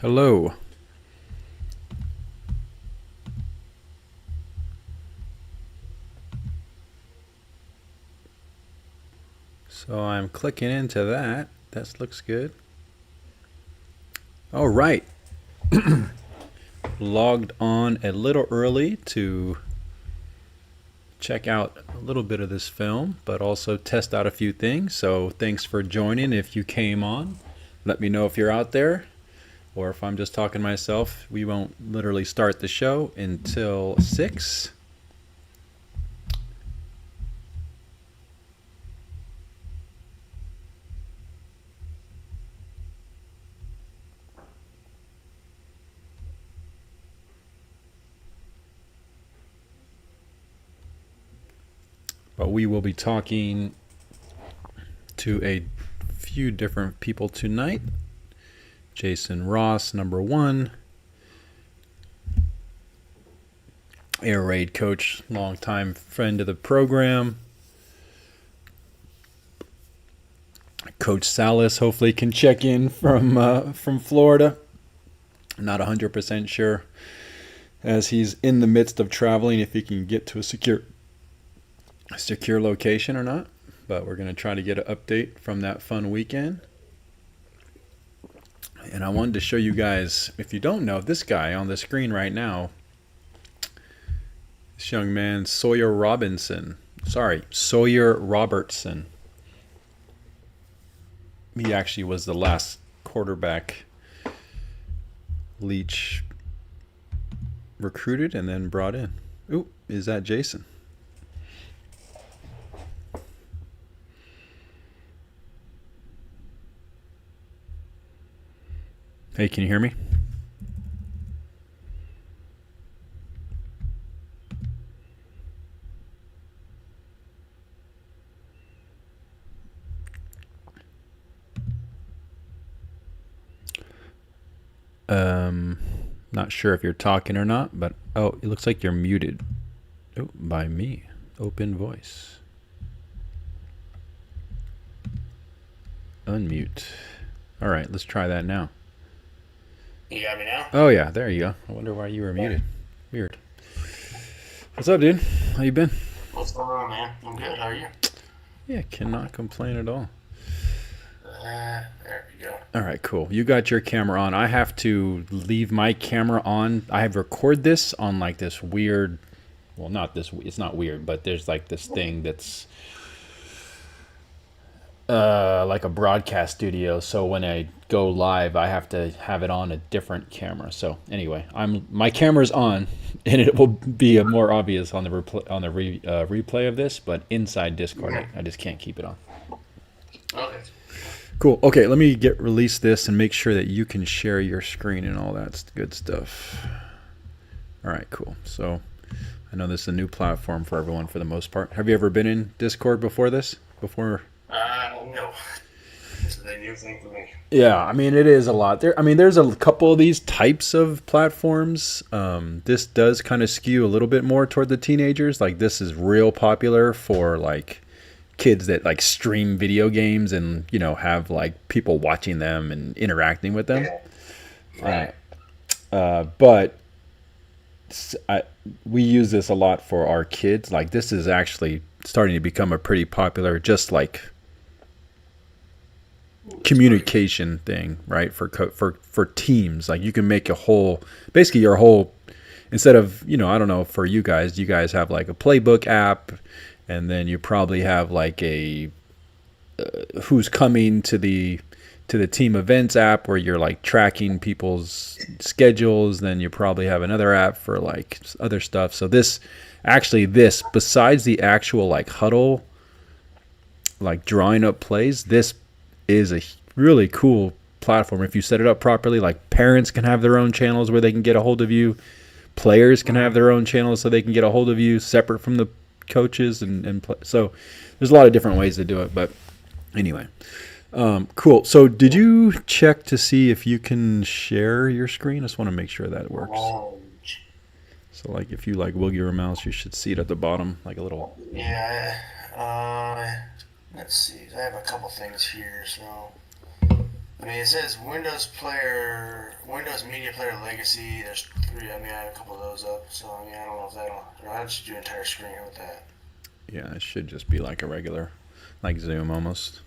Hello. So I'm clicking into that. That looks good. All right. Logged on a little early to check out a little bit of this film, but also test out a few things. So thanks for joining. If you came on, let me know if you're out there or if I'm just talking to myself. We won't literally start the show until 6. But we will be talking to a few different people tonight. Jason Ross, number 1. Air Raid coach, longtime friend of the program. Coach Salas hopefully can check in from Florida. Not 100% sure, as he's in the midst of traveling, if he can get to a secure location or not. But we're going to try to get an update from that fun weekend. And I wanted to show you guys, if you don't know, this guy on the screen right now, this young man, Sawyer Robertson. He actually was the last quarterback Leach recruited and then brought in. Ooh, is that Jason? Hey, can you hear me? Not sure if you're talking or not, but it looks like you're muted. Oh, by me. Open voice. Unmute. All right, let's try that now. You got me now? Oh yeah, there you go. I wonder why you were muted. Weird. What's up, dude? How you been? What's going on, man? I'm good. How are you? Yeah, cannot complain at all. There we go. All right, cool. You got your camera on. I have to leave my camera on. I have record this on like this weird, well, not this, it's not weird, but there's like this thing that's like a broadcast studio. So when I go live, I have to have it on a different camera. So anyway, my camera's on, and it will be more obvious on the replay of this. But inside Discord, I just can't keep it on. Okay. Cool. Okay, let me release this and make sure that you can share your screen and all that good stuff. All right, cool. So I know this is a new platform for everyone for the most part. Have you ever been in Discord before this? No. This is a new thing for me. Yeah, I mean, it is a lot. There's a couple of these types of platforms. This does kind of skew a little bit more toward the teenagers. Like, this is real popular for, like, kids that, like, stream video games and, have, like, people watching them and interacting with them. Right. But we use this a lot for our kids. Like, this is actually starting to become a pretty popular, just, like, communication thing, right? For teams, like you can make basically your whole, instead of, I don't know, for you guys have like a playbook app, and then you probably have like a who's coming to the team events app where you're like tracking people's schedules. Then you probably have another app for like other stuff. So this besides the actual like huddle, like drawing up plays, this is a really cool platform if you set it up properly. Like, parents can have their own channels where they can get a hold of you. Players can have their own channels so they can get a hold of you separate from the coaches so there's a lot of different ways to do it. But anyway, cool. So did you check to see if you can share your screen? I just want to make sure that works. So like if you like wiggle your mouse, you should see it at the bottom, like a little. Yeah. Let's see. I have a couple things here, so I mean, it says Windows Media Player Legacy. There's three. I mean, I have a couple of those up. So I mean, I don't know if that'll. I just do entire screen with that. Yeah, it should just be like a regular, like Zoom almost.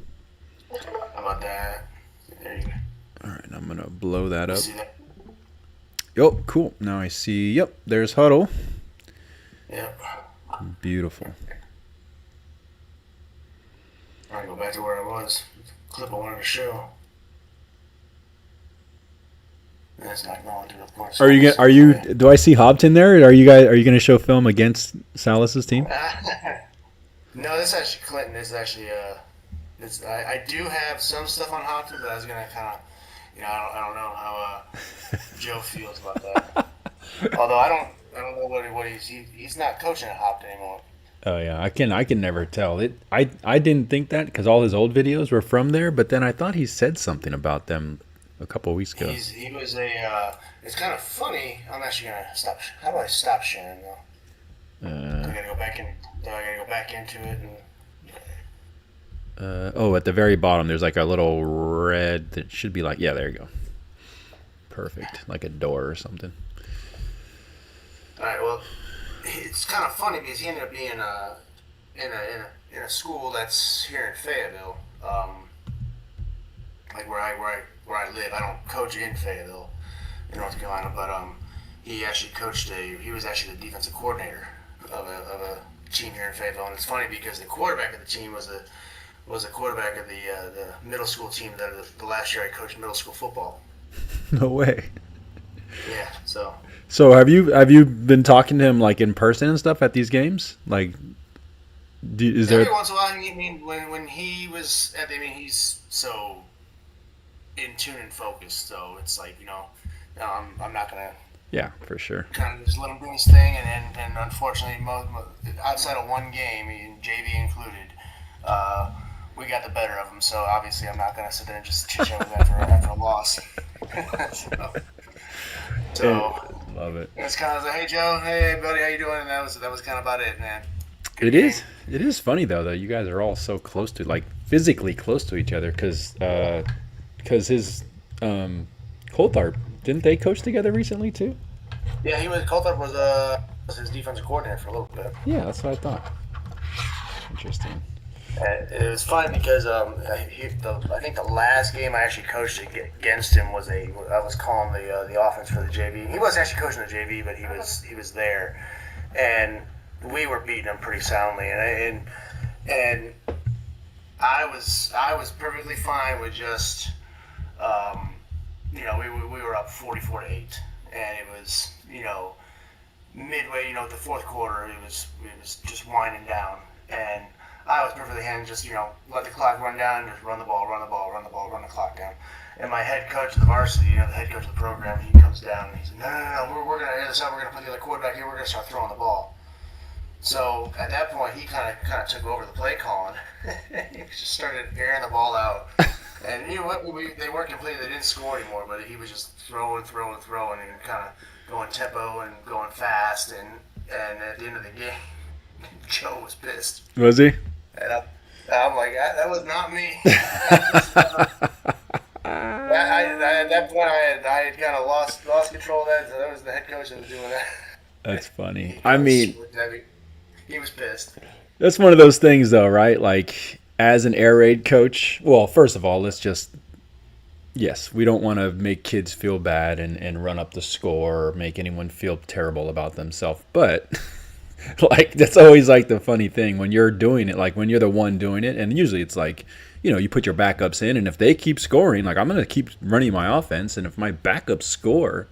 How about that? There you go. All right, I'm gonna blow that You up. see that? Oh, cool. Now I see. Yep, there's Huddle. Yep. Beautiful. All right, go back to where I was. Clip I wanted to show. That's not going to, of course. Are you? Do I see Hobton there? Are you gonna show film against Salas's team? No, this is actually Clinton. This is actually I do have some stuff on Hopkins, but I was gonna kind of, I don't know how Joe feels about that. Although I don't know what he's not coaching at Hopkins anymore. Oh yeah, I can never tell. I didn't think that because all his old videos were from there, but then I thought he said something about them a couple of weeks ago. He was it's kind of funny. I'm actually gonna stop. How do I stop sharing though? I gotta go back in. I gotta go back into it and. At the very bottom, there's like a little red that should be like, yeah, there you go. Perfect, like a door or something. All right. Well, it's kind of funny because he ended up being in a school that's here in Fayetteville, like where I live. I don't coach in Fayetteville, in North Carolina, but he actually he was actually the defensive coordinator of a team here in Fayetteville, and it's funny because the quarterback of the team was a quarterback of the middle school team that the last year I coached middle school football. No way. Yeah. So have you been talking to him like in person and stuff at these games? Like, is there? Every once in a while, I mean, when he was he's so in tune and focused, so it's like I'm not gonna. Yeah, for sure. Kind of just let him do his thing, and unfortunately, outside of one game, JV included, we got the better of him. So obviously, I'm not gonna sit there and just chit chat with him after a loss. so love it. It's kind of like, hey Joe, hey buddy, how you doing? And that was kind of about it, man. It is funny though that you guys are all so close to, like, physically close to each other because his Coltharp, didn't they coach together recently too? Yeah, Coltharp was his defensive coordinator for a little bit. Yeah, that's what I thought. Interesting. And it was fun because I think the last game I actually coached against him I was calling the offense for the JV. He wasn't actually coaching the JV, but he was there, and we were beating him pretty soundly. And I was perfectly fine with just we were up 44-8, and it was midway the fourth quarter it was just winding down, and I was perfectly happy just let the clock run down and just run the ball, run the clock down. And my head coach of the varsity, the head coach of the program, he comes down and he's like, no, we're gonna air this out. We're gonna put the other quarterback here. We're gonna start throwing the ball. So at that point, he kind of took over the play calling. He just started airing the ball out. And you know what? They weren't completing. They didn't score anymore, but he was just throwing, and kind of going tempo and going fast. And at the end of the game, Joe was pissed. Was he? And I'm like, that was not me. At that point, I had kind of lost control of that. So that was the head coach that was doing that. That's funny. I mean, he was pissed. That's one of those things, though, right? Like, as an air raid coach, well, first of all, yes, we don't want to make kids feel bad and run up the score or make anyone feel terrible about themselves. But, like, that's always, like, the funny thing when you're doing it, like, when you're the one doing it. And usually it's like, you put your backups in, and if they keep scoring, like, I'm going to keep running my offense. And if my backups score,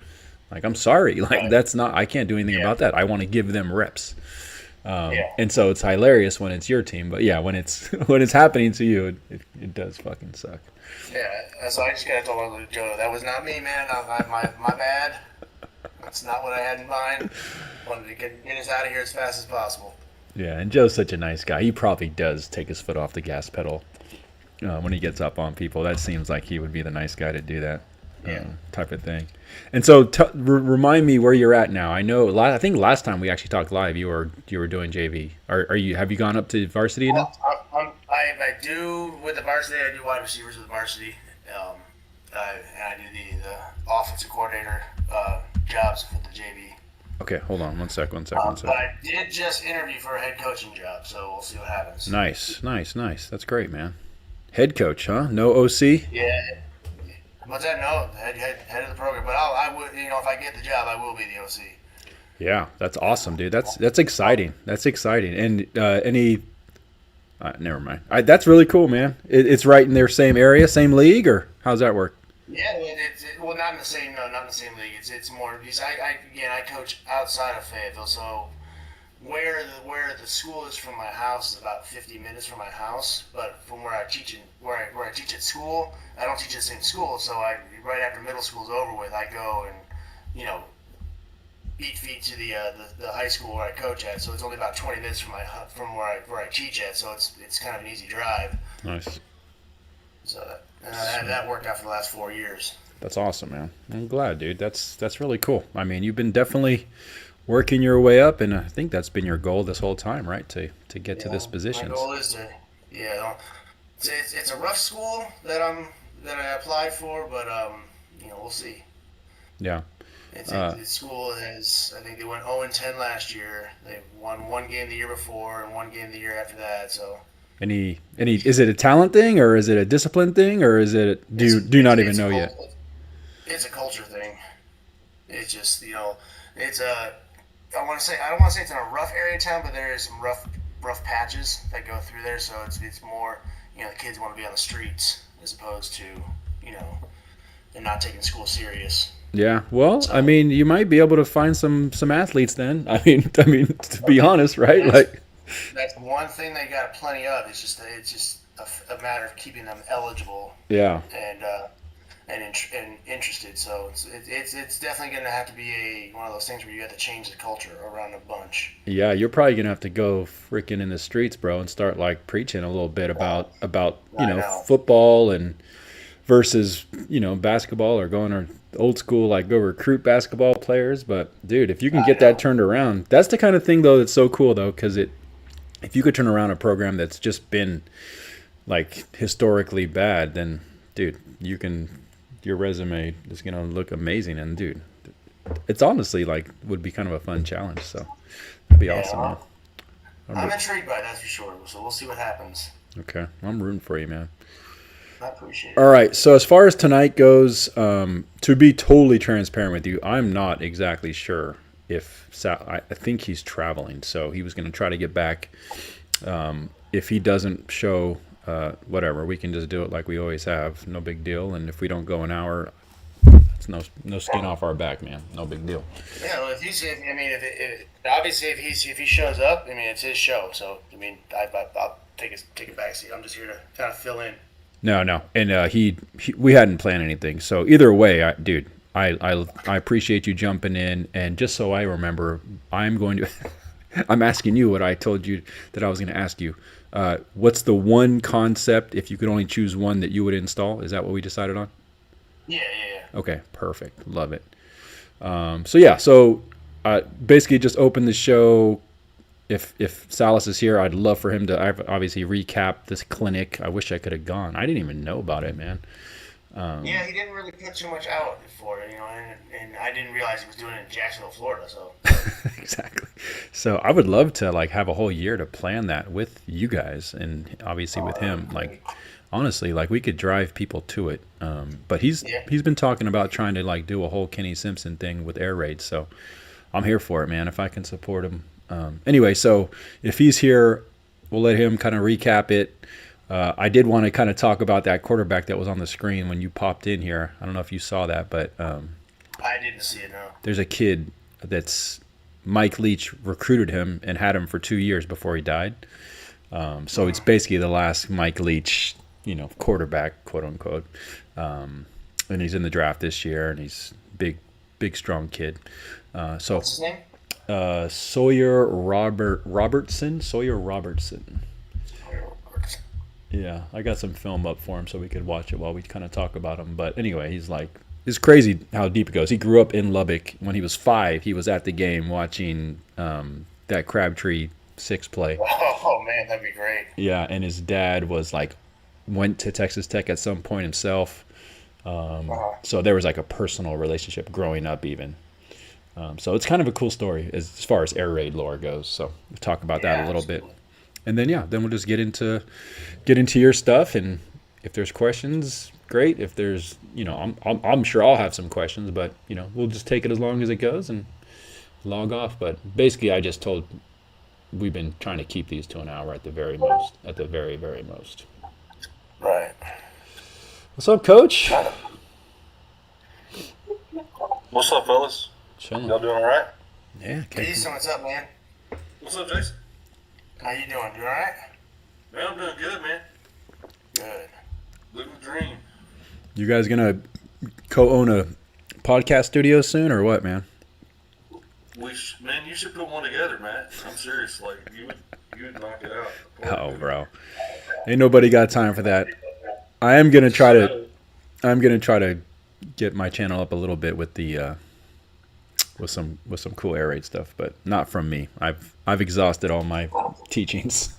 like, I'm sorry. Like, I can't do anything about that. I want to give them reps. And so it's hilarious when it's your team, but yeah, when it's happening to you, it does fucking suck. Yeah, so I just gotta tell Joe, that was not me, man. My bad. That's not what I had in mind. Wanted to get us out of here as fast as possible. Yeah, and Joe's such a nice guy. He probably does take his foot off the gas pedal when he gets up on people. That seems like he would be the nice guy to do that. Type of thing. And so remind me where you're at now. I know I think last time we actually talked live, you were doing JV. Have you gone up to varsity now? I do with the varsity. I do wide receivers with the varsity. And I do the offensive coordinator jobs for the JV. Okay, hold on one sec. But I did just interview for a head coaching job, so we'll see what happens. Nice. That's great, man. Head coach, huh? No OC? Yeah. What's that? No, head of the program. But I would, if I get the job, I will be the OC. Yeah, that's awesome, dude. That's exciting. That's exciting. And any never mind. That's really cool, man. It's right in their same area, same league, or how's that work? Yeah, well, not in the same, no, not in the same league. It's more because I coach outside of Fayetteville, so where the school is from my house is about 50 minutes from my house, but from where I teach where I teach at school, I don't teach at the same school, so right after middle school's over with, I go and eat feet to the high school where I coach at, so it's only about 20 minutes from where I teach at, so it's kind of an easy drive. Nice. So that worked out for the last 4 years. That's awesome, man. I'm glad, dude. That's really cool. I mean, you've been definitely working your way up, and I think that's been your goal this whole time, right? To get to this position. My goal is to, it's a rough school that I applied for, but we'll see. Yeah. The school I think they went 0-10 last year. They won one game the year before and one game the year after that. So. Is it a talent thing, or is it a discipline thing, or is it do you not even know yet? It's a culture thing. It's just it's a. I don't want to say it's in a rough area of town, but there is some rough patches that go through there. So it's more the kids want to be on the streets as opposed to they're not taking school serious. Yeah, well, so, I mean, you might be able to find some athletes then. I mean, to be honest, right? That's one thing they got plenty of. It's just a matter of keeping them eligible. Yeah. And interested. So it's definitely going to have to be one of those things where you have to change the culture around a bunch. Yeah, you're probably going to have to go freaking in the streets, bro, and start preaching a little bit about football and versus basketball, or going to old school go recruit basketball players. But dude, if you can get that turned around, that's the kind of thing though that's so cool though, because if you could turn around a program that's just been historically bad, then dude, your resume is gonna look amazing. And dude, it's honestly would be kind of a fun challenge. So that'd be awesome. Man. I'm intrigued by it, that's for sure. So we'll see what happens. Okay, I'm rooting for you, man. I appreciate it. All right, so as far as tonight goes, to be totally transparent with you, I'm not exactly sure if I think he's traveling, so he was going to try to get back. If he doesn't show, whatever, we can just do it like we always have, no big deal. And if we don't go an hour, it's no skin off our back, man, no big deal. Yeah, well, obviously if he shows up, I mean, it's his show, so I mean, I'll take a back seat. I'm just here to kind of fill in. No, and we hadn't planned anything. So either way, dude, I appreciate you jumping in. And just so I remember, I'm asking you what I told you that I was going to ask you. What's the one concept, if you could only choose one, that you would install? Is that what we decided on? Yeah. Okay, perfect. Love it. So basically just open the show. If Salas is here, I'd love for him to obviously recap this clinic. I wish I could have gone. I didn't even know about it, man. He didn't really put too much out for it, and I didn't realize he was doing it in Jacksonville, Florida. So exactly. So I would love to have a whole year to plan that with you guys, and obviously with him. Honestly, we could drive people to it. But he's been talking about trying to do a whole Kenny Simpson thing with air raids. So I'm here for it, man. If I can support him. Anyway, so if he's here, we'll let him kind of recap it. I did want to kind of talk about that quarterback that was on the screen when you popped in here. I don't know if you saw that, but I didn't see it, no. There's a kid that's Mike Leach recruited him and had him for 2 years before he died. So it's basically the last Mike Leach, quarterback, quote unquote. And he's in the draft this year, and he's big, strong kid. What's his name? Sawyer Robertson. Yeah, I got some film up for him so we could watch it while we kind of talk about him. But anyway, it's crazy how deep it goes. He grew up in Lubbock. When he was 5, he was at the game watching that Crabtree 6 play. Oh man, that'd be great. Yeah, and his dad was went to Texas Tech at some point himself. So there was like a personal relationship growing up even. So it's kind of a cool story as far as air raid lore goes. So we'll talk about that a little bit. And then then we'll just get into your stuff, and if there's questions, great. If there's, I'm sure I'll have some questions, but we'll just take it as long as it goes and log off. But basically, I just told we've been trying to keep these to an hour at the very most, at the very, very most. Right. What's up, Coach? What's up, fellas? Chilling. Y'all doing all right? Yeah. Jason, what's up, man? What's up, Jason? How you doing? You all right? Man, I'm doing good, man. Good. Living the dream. You guys gonna co-own a podcast studio soon, or what, man? Man, you should put one together, Matt. I'm serious. Like you would knock it out. Oh, bro, ain't nobody got time for that. I'm gonna try to get my channel up a little bit with the with some cool air raid stuff, but not from me. I've exhausted all my teachings.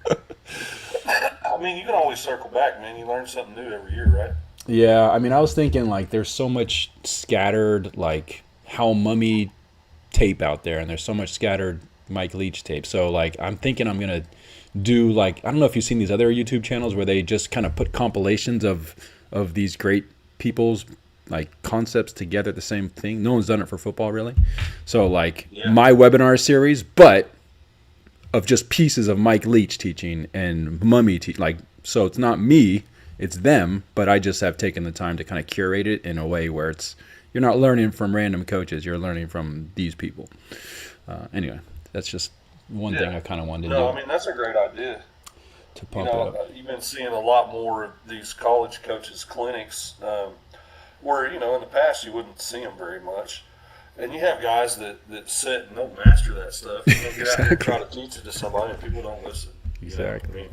I mean, you can always circle back, man. You learn something new every year, right? Yeah, I mean, I was thinking like there's so much scattered like how mummy tape out there, and there's so much scattered Mike Leach tape. So like I'm thinking I'm gonna do like, I don't know if you've seen these other YouTube channels where they just kind of put compilations of these great people's like concepts together, the same thing. No one's done it for football really. So like my webinar series, but of just pieces of Mike Leach teaching and mummy like, so it's not me, it's them, but I just have taken the time to kind of curate it in a way where you're not learning from random coaches, you're learning from these people. Anyway, that's just one thing I kind of wanted to do. No, I mean, that's a great idea. To pump it up. You've been seeing a lot more of these college coaches clinics where, in the past you wouldn't see them very much. And you have guys that sit and don't master that stuff. You don't get out there and try to teach it to somebody and people don't listen. Exactly.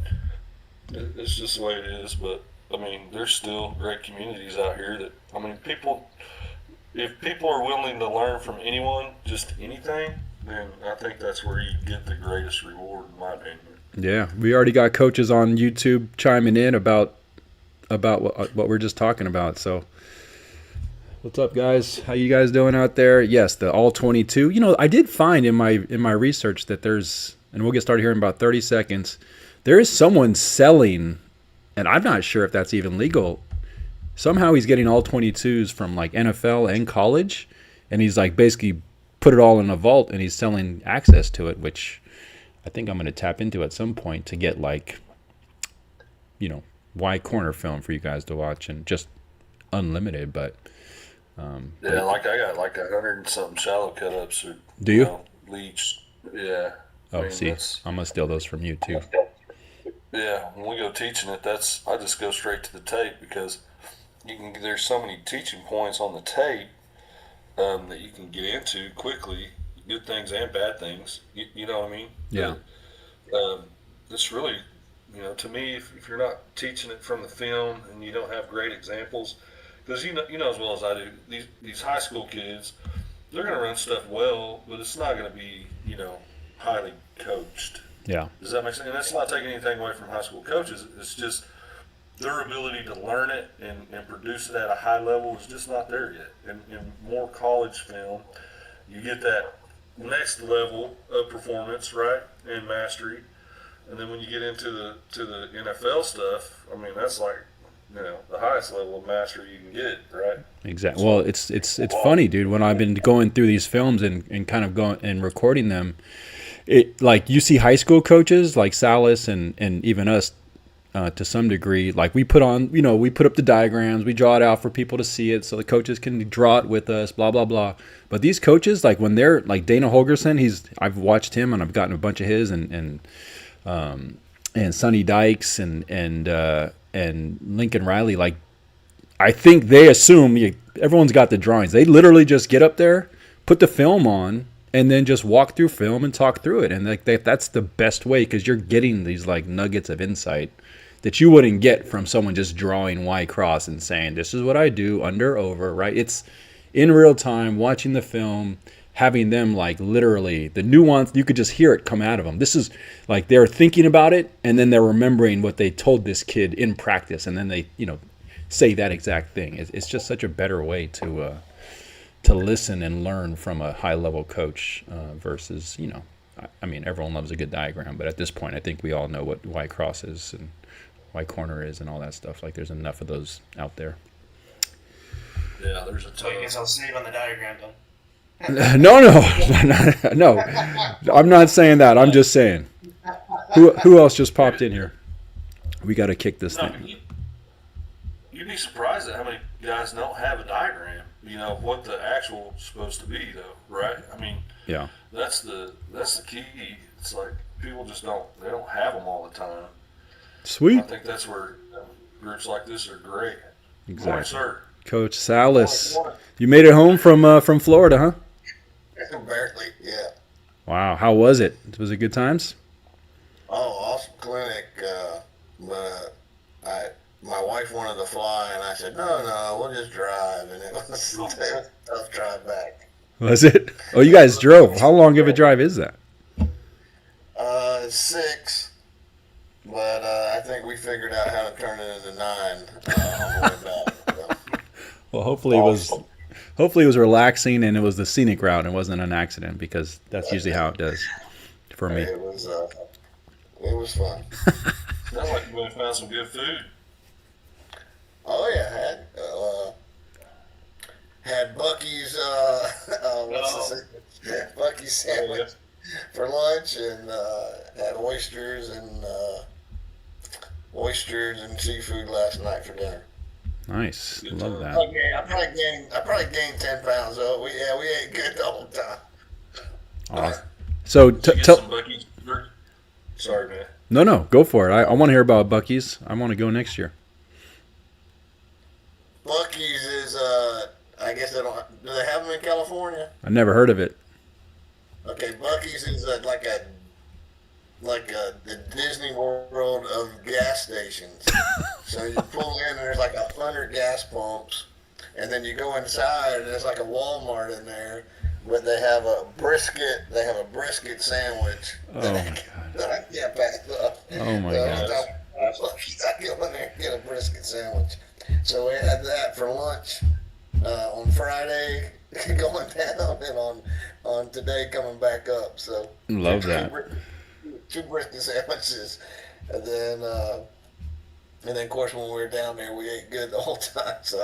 I mean, it's just the way it is. But, I mean, there's still great communities out here that, I mean, if people are willing to learn from anyone, just anything, then I think that's where you get the greatest reward, in my opinion. Yeah, we already got coaches on YouTube chiming in about what we're just talking about. So, what's up, guys? How you guys doing out there? Yes, the all 22. I did find in my research that there's, and we'll get started here in about 30 seconds. There is someone selling, and I'm not sure if that's even legal. Somehow he's getting all 22s from like NFL and college, and he's like basically put it all in a vault, and he's selling access to it, which I think I'm going to tap into at some point to get like, Y corner film for you guys to watch, and just unlimited. But like I got like 100 and something shallow cut ups. Do you? Leach. Yeah. Oh, see, I'm going to steal those from you too. Yeah, when we go teaching it, I just go straight to the tape because there's so many teaching points on the tape that you can get into quickly, good things and bad things. You know what I mean? Yeah. It's really, to me, if you're not teaching it from the film and you don't have great examples, because you know as well as I do, these high school kids, they're going to run stuff well, but it's not going to be, highly coached. Yeah. Does that make sense? And that's not taking anything away from high school coaches. It's just their ability to learn it and produce it at a high level is just not there yet. In more college film, you get that next level of performance, right, and mastery. And then when you get into the NFL stuff, I mean, that's like, the highest level of mastery you can get, right? Exactly. Well, it's funny, dude. When I've been going through these films and kind of going and recording them, it like you see high school coaches like Salas and even us to some degree. Like we put on, we put up the diagrams, we draw it out for people to see it, so the coaches can draw it with us, blah blah blah. But these coaches, like when they're like Dana Holgerson, I've watched him and I've gotten a bunch of his and Sonny Dykes and Lincoln Riley, like I think they assume everyone's got the drawings. They literally just get up there, put the film on, and then just walk through film and talk through it. And like that's the best way, because you're getting these like nuggets of insight that you wouldn't get from someone just drawing Y cross and saying, this is what I do, under, over, right? It's in real time, watching the film, having them like literally the nuance, you could just hear it come out of them. This is like they're thinking about it, and then they're remembering what they told this kid in practice, and then they say that exact thing. It's just such a better way to listen and learn from a high level coach versus, I mean, everyone loves a good diagram, but at this point, I think we all know what Y cross is and Y corner is and all that stuff. Like, there's enough of those out there. Yeah, there's a So I ton. guess I'll save on the diagram then. No, no. I'm not saying that. I'm just saying. Who else just popped in here? We got to kick this No, thing. you'd be surprised at how many guys don't have a diagram. What the actual supposed to be, though, right? I mean, Yeah. that's the key. It's like people just don't have them all the time. Sweet. I think that's where groups like this are great. Exactly. Morning, sir. Coach Salas, Morning. you made it home from Florida, huh? Barely, yeah. Wow. How was it? Was it good times? Oh, awesome clinic. But my wife wanted to fly, and I said, no, we'll just drive. And it was a tough drive back. Was it? Oh, you guys drove. How long of a drive is that? 6, but I think we figured out how to turn it into 9 on the way back. So. Well, hopefully it was relaxing and it was the scenic route and it wasn't an accident, because that's usually how it does for me. It was fun. Sounds like you went and found some good food. Oh yeah, had Bucky's Bucky's sandwich for lunch, and had oysters and seafood last night for dinner. Nice. Good Love time. that. Okay, I probably gained 10 pounds. So we ate good the whole time. Awesome. So Did you get tell. some Buc-ee's jerky? Sorry, man. No, go for it. I want to hear about Bucky's. I want to go next year. Bucky's is I guess they don't. Do they have them in California? I never heard of it. Okay, Bucky's is like the Disney World of gas stations. So you pull in and there's like 100 gas pumps, and then you go inside and there's like a Walmart in there, but they have a brisket. They have a brisket sandwich. Oh my god. That I can't pass up. Oh my So god. I go in there and get a brisket sandwich. So we had that for lunch on Friday, going down, and on today coming back up. So Love that. two brisket sandwiches, and then of course when we were down there we ate good the whole time. So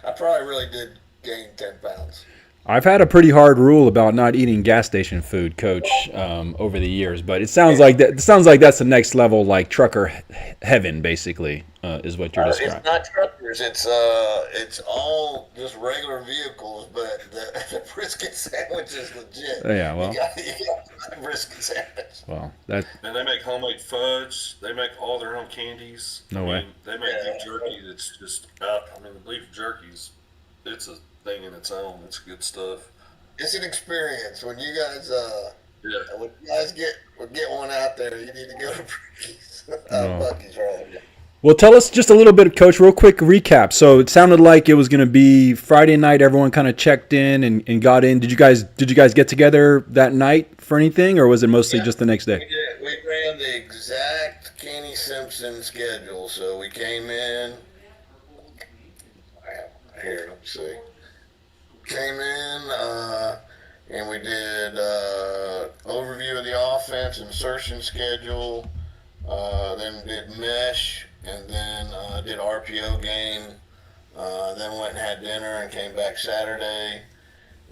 I probably really did gain 10 pounds. I've had a pretty hard rule about not eating gas station food, Coach, over the years. But it sounds like that. It sounds like that's the next level, like trucker heaven, basically, is what you're describing. It's not truckers. It's all just regular vehicles, but the brisket sandwich is legit. Yeah, well. You got a brisket sandwich. Well, that. And they make homemade fudge. They make all their own candies. No way. They make beef jerky that's just out. I mean, the beef jerky's, it's a thing in its own. It's good stuff. It's an experience. When you guys Yeah. when you guys get one out there, you need to go to Bucky's. Oh. Bucky's, right? Well, tell us just a little bit, Coach, real quick recap. So it sounded like it was going to be Friday night. Everyone kind of checked in and got in. Did you guys get together that night for anything, or was it mostly just the next day? We ran the exact Kenny Simpson schedule. So we came in. Here, let's see. Came in and we did overview of the offense, insertion schedule, then did mesh, and then did RPO game. Then went and had dinner and came back Saturday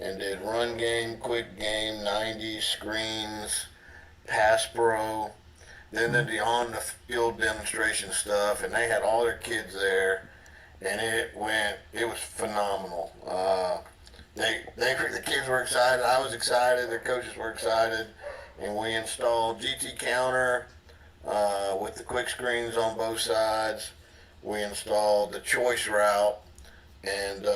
and did run game, quick game, 90 screens, pass pro. Then did the on the field demonstration stuff, and they had all their kids there, and it was phenomenal. The kids were excited. I was excited. The coaches were excited, and we installed GT counter with the quick screens on both sides. We installed the choice route, and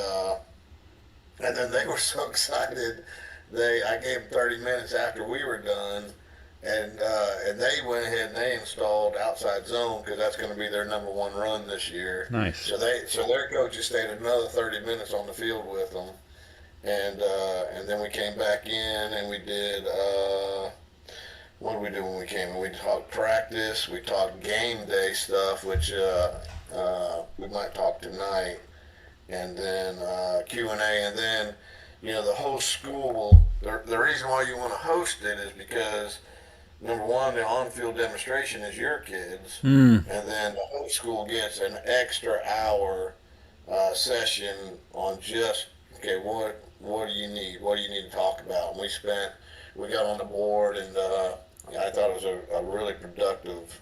then they were so excited. I gave them 30 minutes after we were done, and they went ahead and they installed outside zone because that's going to be their number one run this year. Nice. So their coaches stayed another 30 minutes on the field with them. And then we came back in and we did, what did we do when we came in? We talked practice, we talked game day stuff, which We might talk tonight, and then Q&A, and then the whole school. The reason why you want to host it is because number one, the on-field demonstration is your kids, and then the whole school gets an extra hour session on just what do you need? What do you need to talk about? And we got on the board, and I thought it was a really productive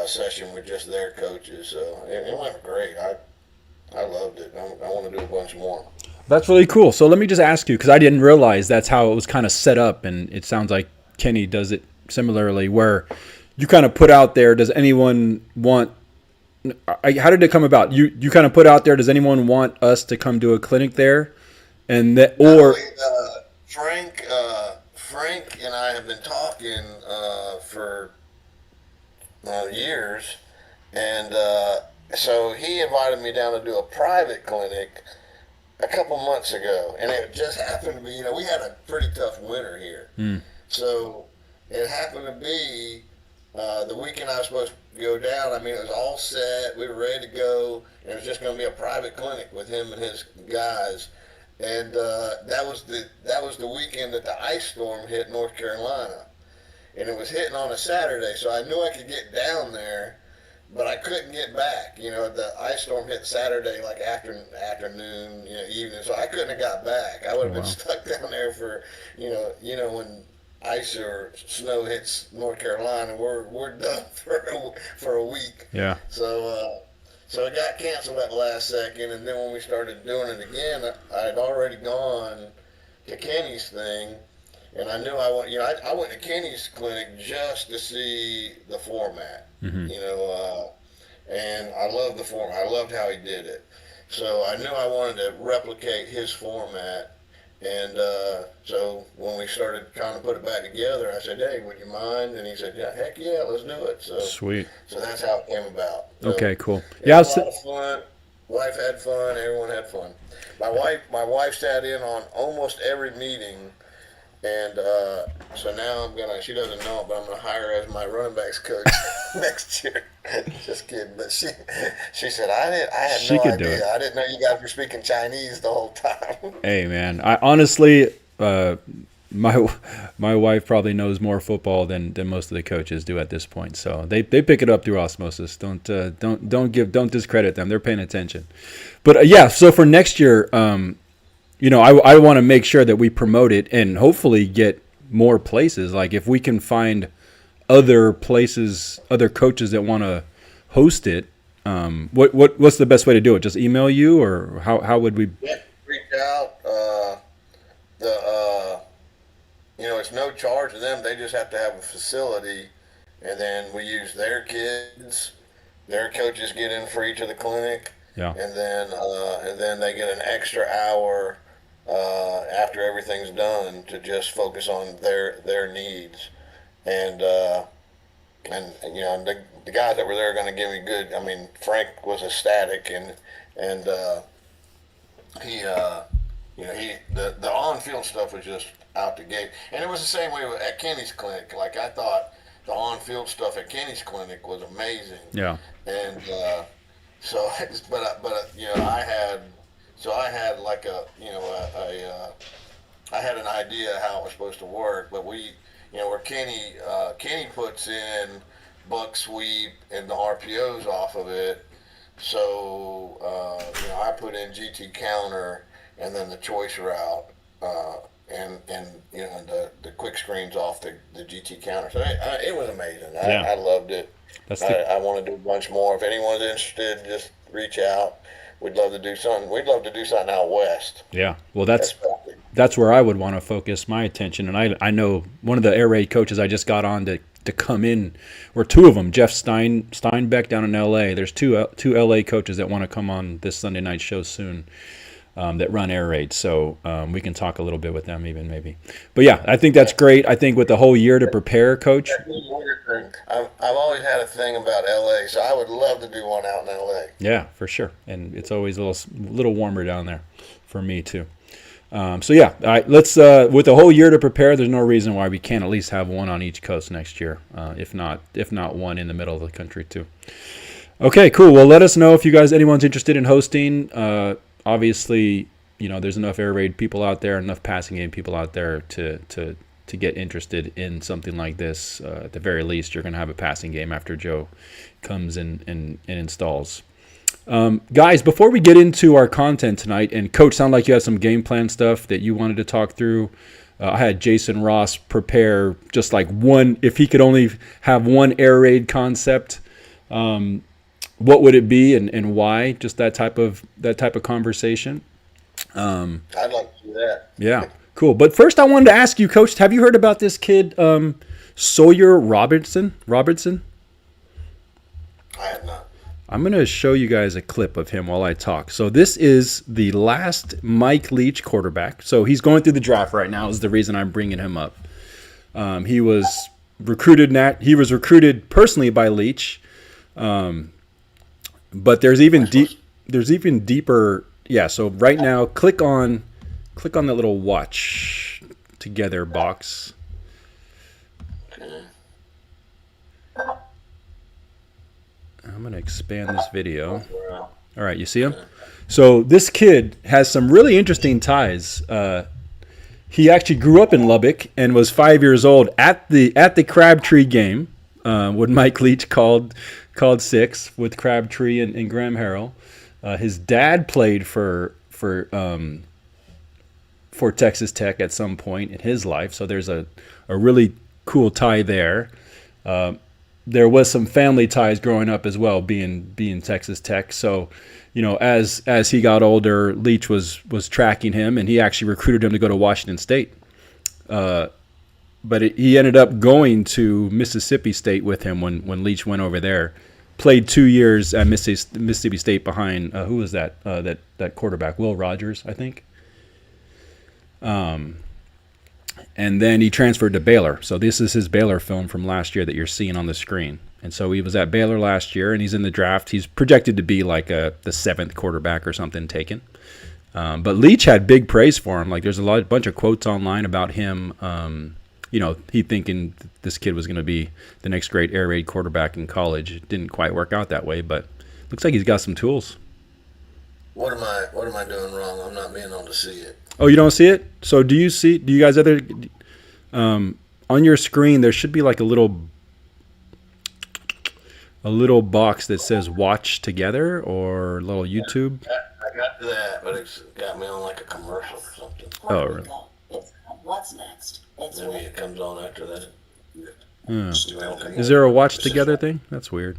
session with just their coaches. So it went great. I loved it. I want to do a bunch more. That's really cool. So let me just ask you, because I didn't realize that's how it was kind of set up, and it sounds like Kenny does it similarly, where you kind of put out there, does anyone want how did it come about? You kind of put out there, does anyone want us to come do a clinic there? And that, or Frank and I have been talking for years, and so he invited me down to do a private clinic a couple months ago, and it just happened to be, we had a pretty tough winter here, so it happened to be the weekend I was supposed to go down. I mean, it was all set. We were ready to go, and it was just going to be a private clinic with him and his guys. And that was the weekend that the ice storm hit North Carolina, and it was hitting on a Saturday. So I knew I could get down there, but I couldn't get back. The ice storm hit Saturday like afternoon, evening. So I couldn't have got back. I would have been stuck down there for, when ice or snow hits North Carolina, we're done for a week. Yeah. So it got canceled at the last second, and then when we started doing it again, I had already gone to Kenny's thing, and I knew I went to Kenny's clinic just to see the format, and I loved the format. I loved how he did it. So I knew I wanted to replicate his format. And so when we started trying to put it back together, I said, "Hey, would you mind?" And he said, "Yeah, heck yeah, let's do it." So sweet. So that's how it came about. So okay, cool. Yeah, a lot of fun. Wife had fun. Everyone had fun. My wife sat in on almost every meeting, and so now she doesn't know it, but I'm gonna hire her as my running backs coach next year. Just kidding, but she said I had no idea. I didn't know you guys were speaking Chinese the whole time. Hey man, I honestly, my wife probably knows more football than most of the coaches do at this point. So they pick it up through osmosis. Don't discredit them. They're paying attention. But yeah, so for next year, I want to make sure that we promote it and hopefully get more places. Like if we can find other places, other coaches that want to host it, what's the best way to do it? Just email you, or how would we? Yeah, reach out. It's no charge to them. They just have to have a facility, and then we use their kids. Their coaches get in free to the clinic. Yeah. And then they get an extra hour after everything's done to just focus on their needs. And the guys that were there are going to give me good. I mean, Frank was ecstatic, and he the on-field stuff was just out the gate. And it was the same way at Kenny's clinic. Like I thought the on-field stuff at Kenny's clinic was amazing. Yeah. And I had like I had an idea how it was supposed to work, but where Kenny puts in buck sweep and the RPOs off of it. So I put in GT counter and then the choice route, and the quick screens off the GT counter. So it was amazing. I loved it. I want to do a bunch more. If anyone's interested, just reach out. We'd love to do something. We'd love to do something out west. Yeah. Well, that's where I would want to focus my attention. And I know one of the air raid coaches I just got on to come in, or two of them, Jeff Steinbeck down in L.A. There's two L.A. coaches that want to come on this Sunday night show soon. That run air raid, so we can talk a little bit with them even maybe. But yeah, I think that's great. I think with the whole year to prepare, Coach. I've always had a thing about LA, so I would love to do one out in LA. Yeah, for sure, and it's always a little warmer down there for me too. So yeah, all right, let's with the whole year to prepare. There's no reason why we can't at least have one on each coast next year, if not one in the middle of the country too. Okay, cool. Well, let us know if you guys, anyone's interested in hosting. Obviously, there's enough air raid people out there, enough passing game people out there to get interested in something like this. At the very least, you're going to have a passing game after Joe comes and installs. Guys, before we get into our content tonight, and Coach, sound like you had some game plan stuff that you wanted to talk through. I had Jason Ross prepare just like one, if he could only have one air raid concept, what would it be and why? Just that type of conversation. I'd like to do that. Yeah, cool. But first, I wanted to ask you, Coach, have you heard about this kid, Sawyer Robertson? I have not. I'm going to show you guys a clip of him while I talk. So this is the last Mike Leach quarterback. So he's going through the draft right now is the reason I'm bringing him up. He was recruited personally by Leach. But there's even deeper. Yeah. So right now, click on that little watch together box. I'm going to expand this video. All right, you see him? So this kid has some really interesting ties. He actually grew up in Lubbock and was 5 years old at the Crabtree game when Mike Leach called 6 with Crabtree and Graham Harrell. His dad played for Texas Tech at some point in his life, so there's a really cool tie there. There was some family ties growing up as well, being Texas Tech. So, as he got older, Leach was tracking him, and he actually recruited him to go to Washington State. But he ended up going to Mississippi State with him when Leach went over there. Played 2 years at Mississippi State behind who was that quarterback? Will Rogers, I think. And then he transferred to Baylor. So this is his Baylor film from last year that you're seeing on the screen. And so he was at Baylor last year, and he's in the draft. He's projected to be like the 7th quarterback or something taken. But Leach had big praise for him. Like there's a bunch of quotes online about him. He thinking this kid was going to be the next great air raid quarterback in college. It didn't quite work out that way, but looks like he's got some tools. What am I doing wrong? I'm not being able to see it. Oh, you don't see it? So do you guys on your screen there should be like a little box that says watch together or a little YouTube? I got that, but it's got me on like a commercial or something. Oh, really? What's next? Maybe it comes on after that. Is there a watch together thing? That's weird.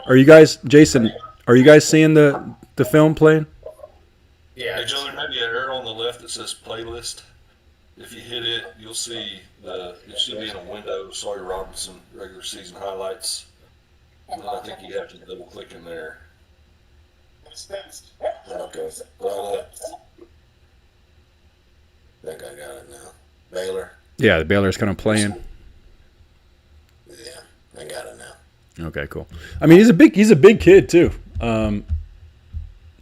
Are you guys, Jason, seeing the film playing? Yeah, Joe, there may be an arrow on the left that says playlist. If you hit it, you'll see it should be in a window, Sawyer Robertson regular season highlights. And then I think you have to double click in there. What's next? Okay. Well, I think I got it now. Baylor. Yeah, the Baylor's kind of playing. Yeah, I got it now. Okay, cool. I mean, he's a big kid too.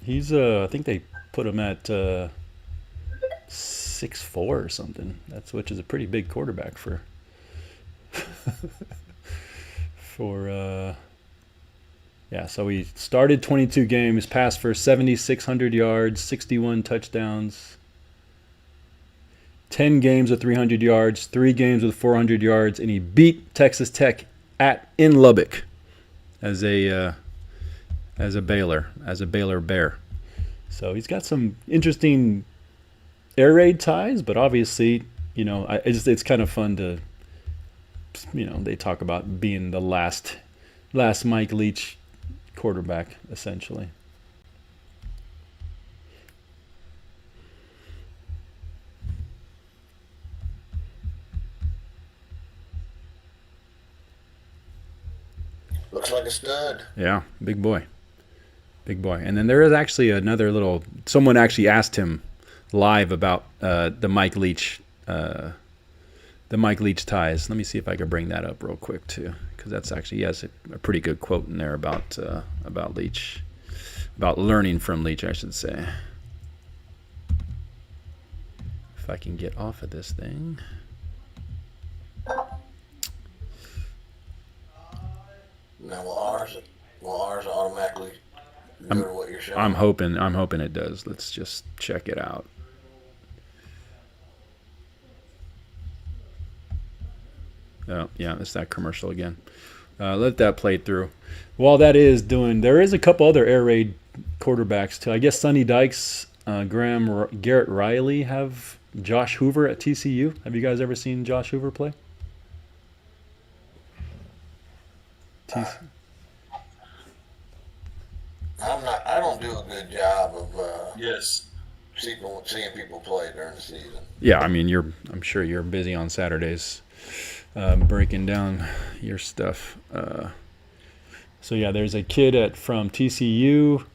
He's I think they put him at 6'4" or something. Which is a pretty big quarterback for yeah. So he started 22 games, passed for 7,600 yards, 61 touchdowns, 10 games with 300 yards, 3 games with 400 yards, and he beat Texas Tech in Lubbock as a Baylor Bear. So he's got some interesting air raid ties, but obviously, it's kind of fun to, they talk about being the last Mike Leach quarterback, essentially. Looks like a stud. Yeah, big boy. And then there is actually another someone actually asked him live about the Mike Leach ties. Let me see if I can bring that up real quick too, because that's actually, he has a pretty good quote in there about Leach, about learning from Leach, I should say. If I can get off of this thing. Now, Will ours automatically go to what you're showing? I'm hoping it does. Let's just check it out. Oh, yeah, it's that commercial again. Let that play through. While that is doing, there is a couple other air raid quarterbacks too. I guess Sonny Dykes, Garrett Riley have Josh Hoover at TCU. Have you guys ever seen Josh Hoover play? I don't do a good job of Yes. seeing people play during the season. Yeah, I mean, I'm sure you're busy on Saturdays, breaking down your stuff. So yeah, there's a kid from TCU.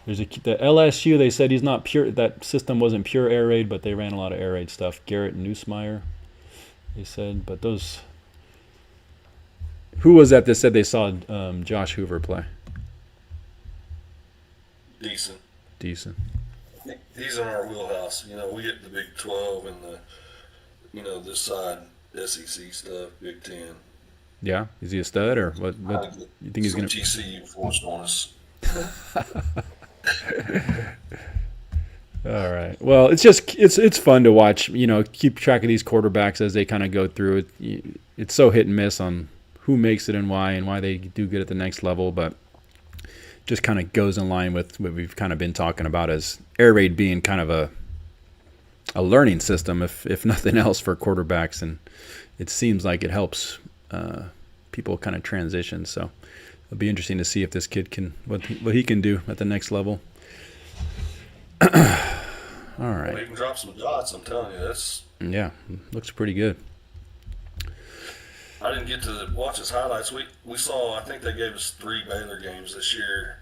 There's the LSU. They said he's not pure. That system wasn't pure air raid, but they ran a lot of air raid stuff. Garrett Nussmeier, they said. But those, who was that said they saw Josh Hoover play? Decent. He's in our wheelhouse. We get the Big 12 and this side SEC stuff, Big 10. Yeah, is he a stud or what? You think he's going to? TCU forced on us. All right. Well, it's fun to watch. Keep track of these quarterbacks as they kind of go through it. It's so hit and miss on who makes it and why they do good at the next level, but just kind of goes in line with what we've kind of been talking about as air raid being kind of a learning system, if nothing else, for quarterbacks, and it seems like it helps people kind of transition. So it'll be interesting to see if this kid can what he can do at the next level. All right. Well, he can drop some dots. I'm telling you, Yeah, looks pretty good. I didn't get to watch his highlights. We saw. I think they gave us 3 Baylor games this year.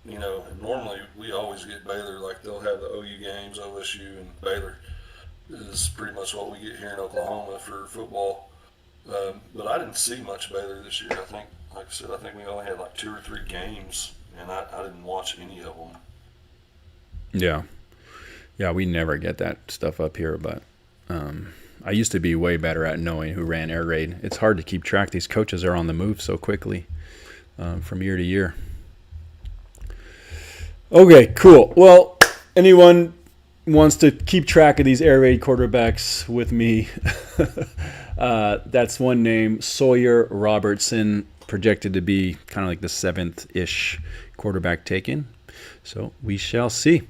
And normally we always get Baylor. Like they'll have the OU games, OSU, and Baylor is pretty much what we get here in Oklahoma for football. But I didn't see much Baylor this year. I think, like I said, we only had like 2 or 3 games, and I didn't watch any of them. Yeah, we never get that stuff up here, but I used to be way better at knowing who ran air raid. It's hard to keep track. These coaches are on the move so quickly from year to year. Okay, cool. Well, anyone wants to keep track of these air raid quarterbacks with me, that's one name, Sawyer Robertson, projected to be kind of like the 7th-ish quarterback taken. So we shall see.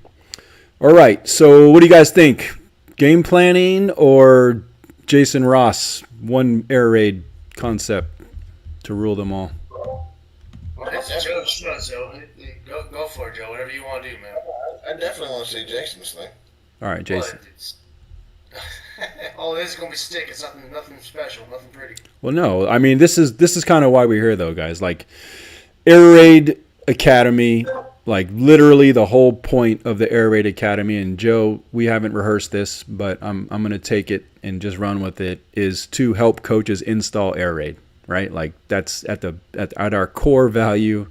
All right, so what do you guys think? Game planning or Jason Ross, one air raid concept to rule them all? That's Joe's show, so go for it, Joe. Whatever you want to do, man. I definitely want to see Jason's thing. All right, Jason. All it is going to be stick. It's nothing special, nothing pretty. Well, no. I mean, this is kind of why we're here, though, guys. Like, Air Raid Academy, like literally the whole point of the Air Raid Academy, and Joe, we haven't rehearsed this, but I'm going to take it and just run with it, is to help coaches install Air Raid, right? Like, that's at our core value.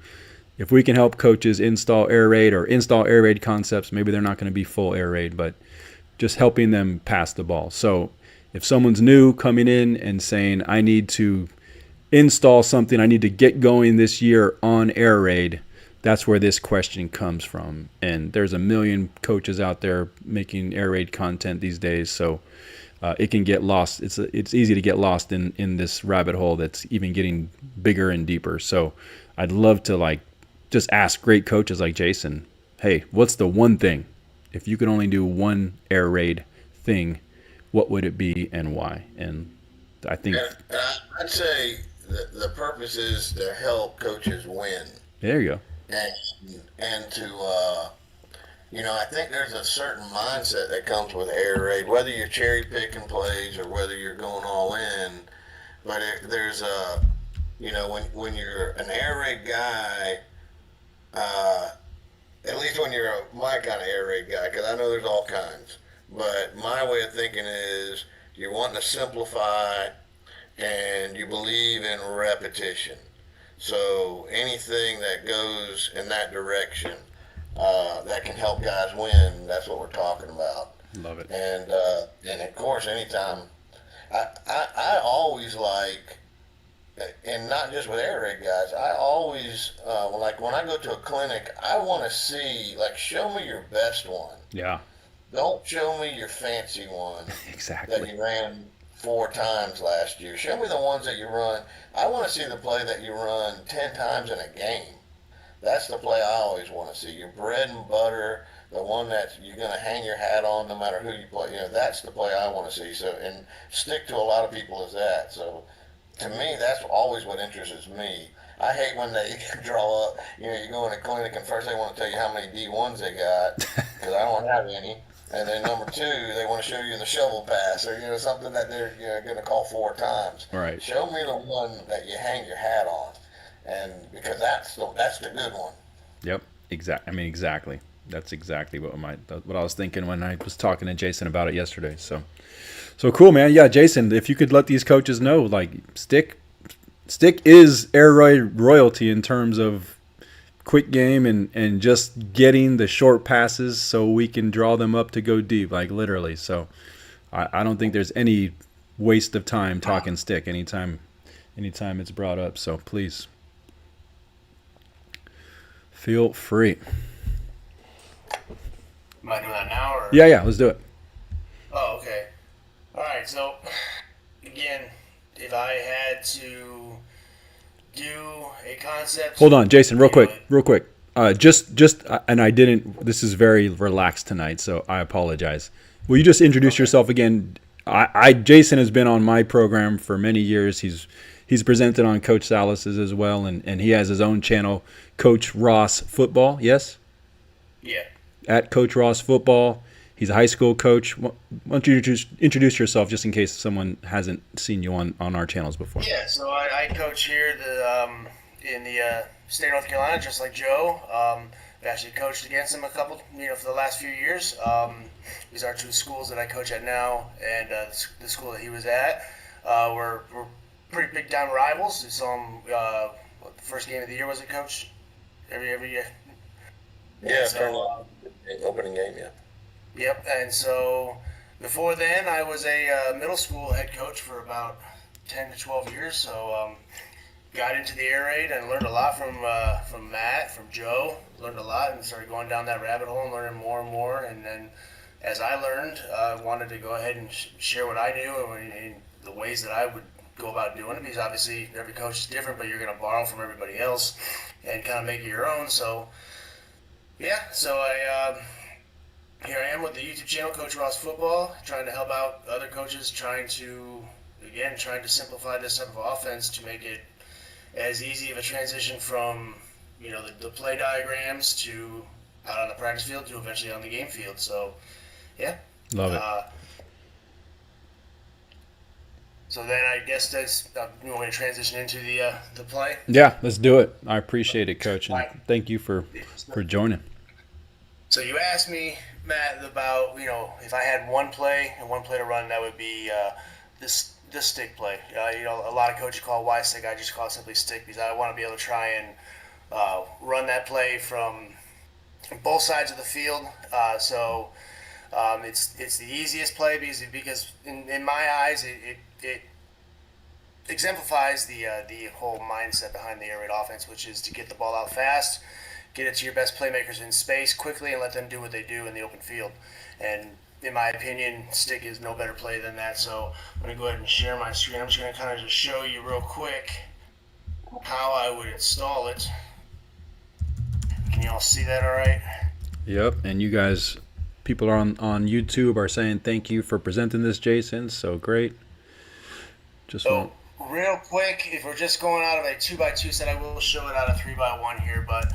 If we can help coaches install Air Raid or install Air Raid concepts, maybe they're not going to be full Air Raid, but just helping them pass the ball. So if someone's new coming in and saying, I need to install something, I need to get going this year on Air Raid, that's where this question comes from. And there's a million coaches out there making Air Raid content these days, so it can get lost. It's easy to get lost in this rabbit hole that's even getting bigger and deeper. So I'd love to just ask great coaches like Jason, hey, what's the one thing? If you could only do one Air Raid thing, what would it be and why? And I think I'd say the purpose is to help coaches win. There you go. And to I think there's a certain mindset that comes with Air Raid, whether you're cherry picking plays or whether you're going all in. But there's when you're an Air Raid guy, at least when you're my kind of Air Raid guy, because I know there's all kinds. But my way of thinking is you're wanting to simplify and you believe in repetition. So anything that goes in that direction that can help guys win, that's what we're talking about. Love it. And of course, anytime I always like and not just with air raid guys. I always, like when I go to a clinic, I want to see, like, show me your best one. Yeah, Don't show me your fancy one that exactly. you ran 4 times last year. Show me the ones that you run. I want to see the play that you run 10 times in a game. That's the play I always want to see. Your bread and butter, the one that you're going to hang your hat on no matter who you play. That's the play I want to see. So, and stick to a lot of people is that. So, to me, that's always what interests me. I hate when they draw up. You go in a clinic and first they want to tell you how many D1s they got because I don't have any. And then number 2, they want to show you the shovel pass or something that they're going to call 4 times. Right. Show me the one that you hang your hat on, and because that's the good one. Yep. Exactly. That's exactly what I was thinking when I was talking to Jason about it yesterday. So cool, man. Yeah, Jason, if you could let these coaches know, like Stick is air raid royalty in terms of quick game and just getting the short passes so we can draw them up to go deep, like literally. So I don't think there's any waste of time talking Stick anytime it's brought up. So please feel free. Am I doing that now? Or? Yeah, let's do it. Oh, okay. All right. So, again, if I had to do a concept. Hold on, Jason, real quick. And I didn't. This is very relaxed tonight, so I apologize. Will you just introduce yourself again? Jason has been on my program for many years. He's presented on Coach Salas's as well, and he has his own channel, Coach Ross Football. Yes. Yeah. At Coach Ross Football. He's a high school coach. Why don't you introduce yourself just in case someone hasn't seen you on our channels before? Yeah, so I coach here in the state of North Carolina, just like Joe. I've actually coached against him a couple, for the last few years. These are 2 schools that I coach at now, and the school that he was at. We're pretty big time rivals. We saw him. The first game of the year was it, Coach? Every year. Yeah, So, opening game, yeah. Yep, and so before then, I was a middle school head coach for about 10 to 12 years. So got into the air raid and learned a lot from Matt, from Joe. Learned a lot and started going down that rabbit hole and learning more and more. And then as I learned, I wanted to go ahead and share what I knew and the ways that I would go about doing it. Because obviously every coach is different, but you're going to borrow from everybody else and kind of make it your own. So, yeah, so here I am with the YouTube channel, Coach Ross Football, trying to help out other coaches, trying to simplify this type of offense to make it as easy of a transition from, the play diagrams to out on the practice field to eventually on the game field. So, yeah. Love it. So then I guess that's you want me to transition into the play? Yeah, let's do it. I appreciate it, Coach, and thank you for joining. So you asked me, Matt, about if I had one play to run, that would be this stick play. A lot of coaches call it Y stick. I just call it simply stick because I want to be able to try and run that play from both sides of the field. So it's the easiest play because in my eyes it exemplifies the whole mindset behind the air raid offense, which is to get the ball out fast, get it to your best playmakers in space quickly, and let them do what they do in the open field. And in my opinion, stick is no better play than that. So I'm going to go ahead and share my screen. I'm just going to kind of just show you real quick how I would install it. Can you all see that all right? Yep, and you guys, people are on YouTube are saying thank you for presenting this, Jason. So great. So real quick, if we're just going out of a 2x2 set, I will show it out of 3x1 here, but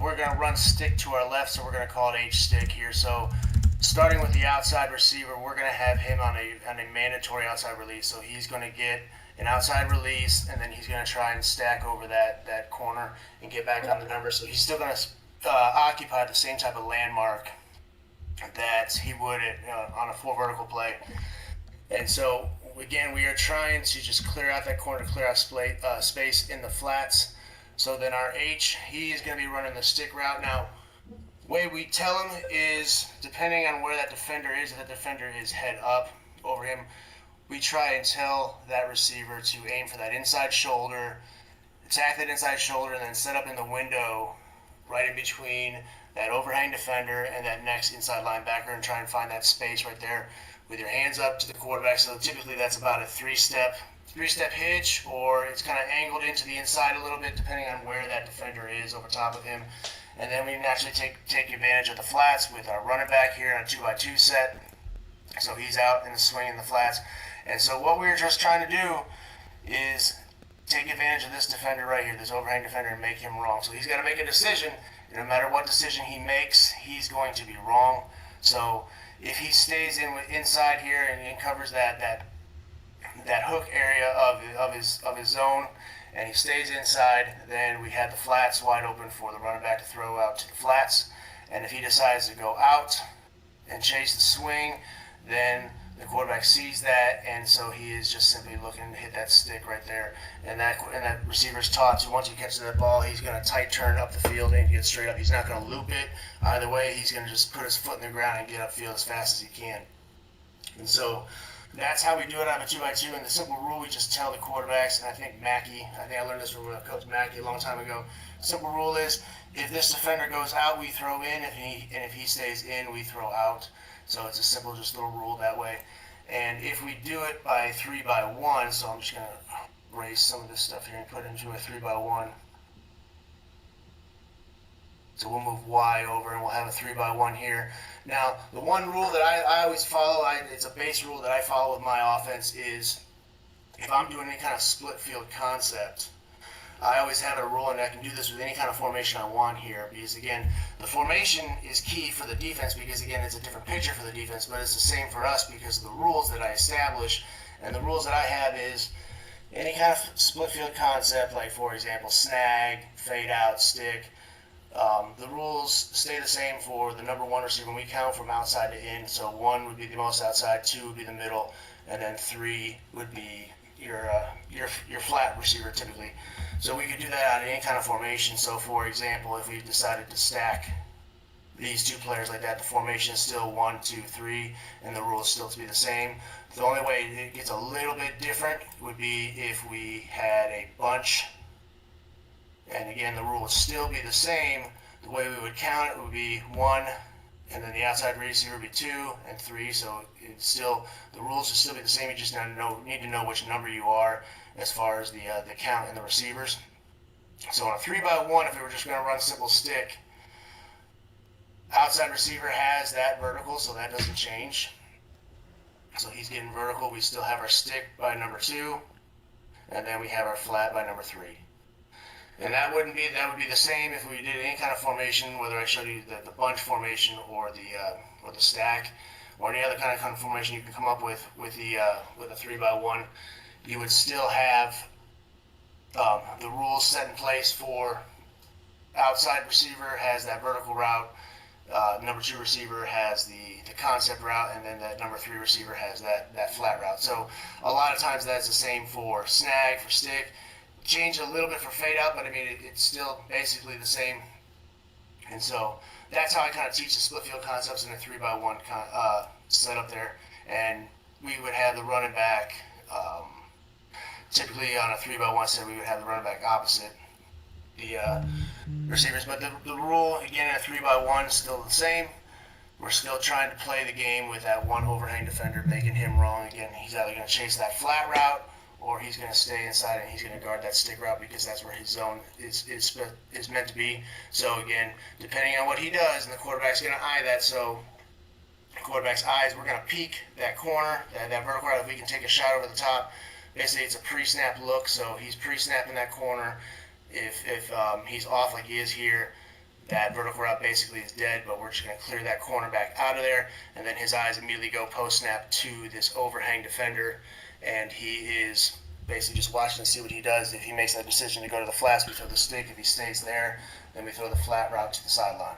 we're going to run stick to our left, so we're going to call it H stick here. So starting with the outside receiver, we're going to have him on a mandatory outside release. So he's going to get an outside release, and then he's going to try and stack over that corner and get back on the number. So he's still going to occupy the same type of landmark that he would on a full vertical play. And so, again, we are trying to just clear out that corner, clear out space in the flats. So then our H, he is going to be running the stick route. Now, the way we tell him is, depending on where that defender is, if that defender is head up over him, we try and tell that receiver to aim for that inside shoulder, attack that inside shoulder, and then set up in the window right in between that overhang defender and that next inside linebacker and try and find that space right there with your hands up to the quarterback. So typically that's about a three-step hitch, or it's kind of angled into the inside a little bit depending on where that defender is over top of him. And then we naturally take advantage of the flats with our running back here on a 2x2 set. So he's out in the swing in the flats. And so what we're just trying to do is take advantage of this defender right here, this overhang defender, and make him wrong. So he's got to make a decision. And no matter what decision he makes, he's going to be wrong. So if he stays inside here and covers that hook area of his zone, and he stays inside, then we have the flats wide open for the running back to throw out to the flats. And if he decides to go out and chase the swing, then the quarterback sees that, and so he is just simply looking to hit that stick right there. And that receiver's taught, so once he catches that ball, he's going to tight turn up the field and get straight up. He's not going to loop it. Either way, he's going to just put his foot in the ground and get upfield as fast as he can. And so that's how we do it on a 2x2. And the simple rule, we just tell the quarterbacks, and I think I learned this from Coach Mackey a long time ago. The simple rule is, if this defender goes out, we throw in. If he stays in, we throw out. So it's a simple, just little rule that way. And if we do it by 3x1, so I'm just going to erase some of this stuff here and put it into a 3x1. So we'll move Y over and we'll have a 3x1 here. Now, the one rule that I always follow, it's a base rule that I follow with my offense, is if I'm doing any kind of split field concept, I always have a rule, and I can do this with any kind of formation I want here, because again, the formation is key for the defense, because again, it's a different picture for the defense, but it's the same for us because of the rules that I establish. And the rules that I have is any kind of split field concept, like for example, snag, fade out, stick. The rules stay the same for the number one receiver. We count from outside to in, so 1 would be the most outside, 2 would be the middle, and then 3 would be your flat receiver typically. So we could do that on any kind of formation. So for example, if we decided to stack these two players like that, the formation is still 1, 2, 3, and the rules still to be the same. The only way it gets a little bit different would be if we had a bunch, and again the rule would still be the same. The way we would count it would be 1, and then the outside receiver would be 2 and 3. So it's still, the rules would still be the same. You just need to know which number you are as far as the count and the receivers. So on a 3x1, if we were just going to run simple stick, outside receiver has that vertical, so that doesn't change. So he's getting vertical. We still have our stick by number 2, and then we have our flat by number 3. And that would be the same if we did any kind of formation, whether I showed you the bunch formation or the stack, or any other kind of formation you can come up with a 3x1. You would still have the rules set in place for outside receiver has that vertical route, number 2 receiver has the concept route, and then that number 3 receiver has that flat route. So a lot of times that's the same for snag, for stick. Change a little bit for fade out, but I mean it's still basically the same. And so that's how I kind of teach the split field concepts in a 3x1 setup there. And we would have the running back. Typically on a 3x1 set, we would have the running back opposite the receivers. But the rule, again, in a 3x1 is still the same. We're still trying to play the game with that one overhang defender, making him wrong. Again, he's either going to chase that flat route, or he's going to stay inside and he's going to guard that stick route because that's where his zone is meant to be. So again, depending on what he does, and the quarterback's going to eye that, so the quarterback's eyes, we're going to peek that corner, that vertical route. If we can take a shot over the top, basically it's a pre-snap look, so he's pre-snapping that corner. If he's off like he is here, that vertical route basically is dead, but we're just going to clear that cornerback out of there, and then his eyes immediately go post-snap to this overhang defender, and he is basically just watching to see what he does. If he makes that decision to go to the flats, we throw the stick. If he stays there, then we throw the flat route to the sideline.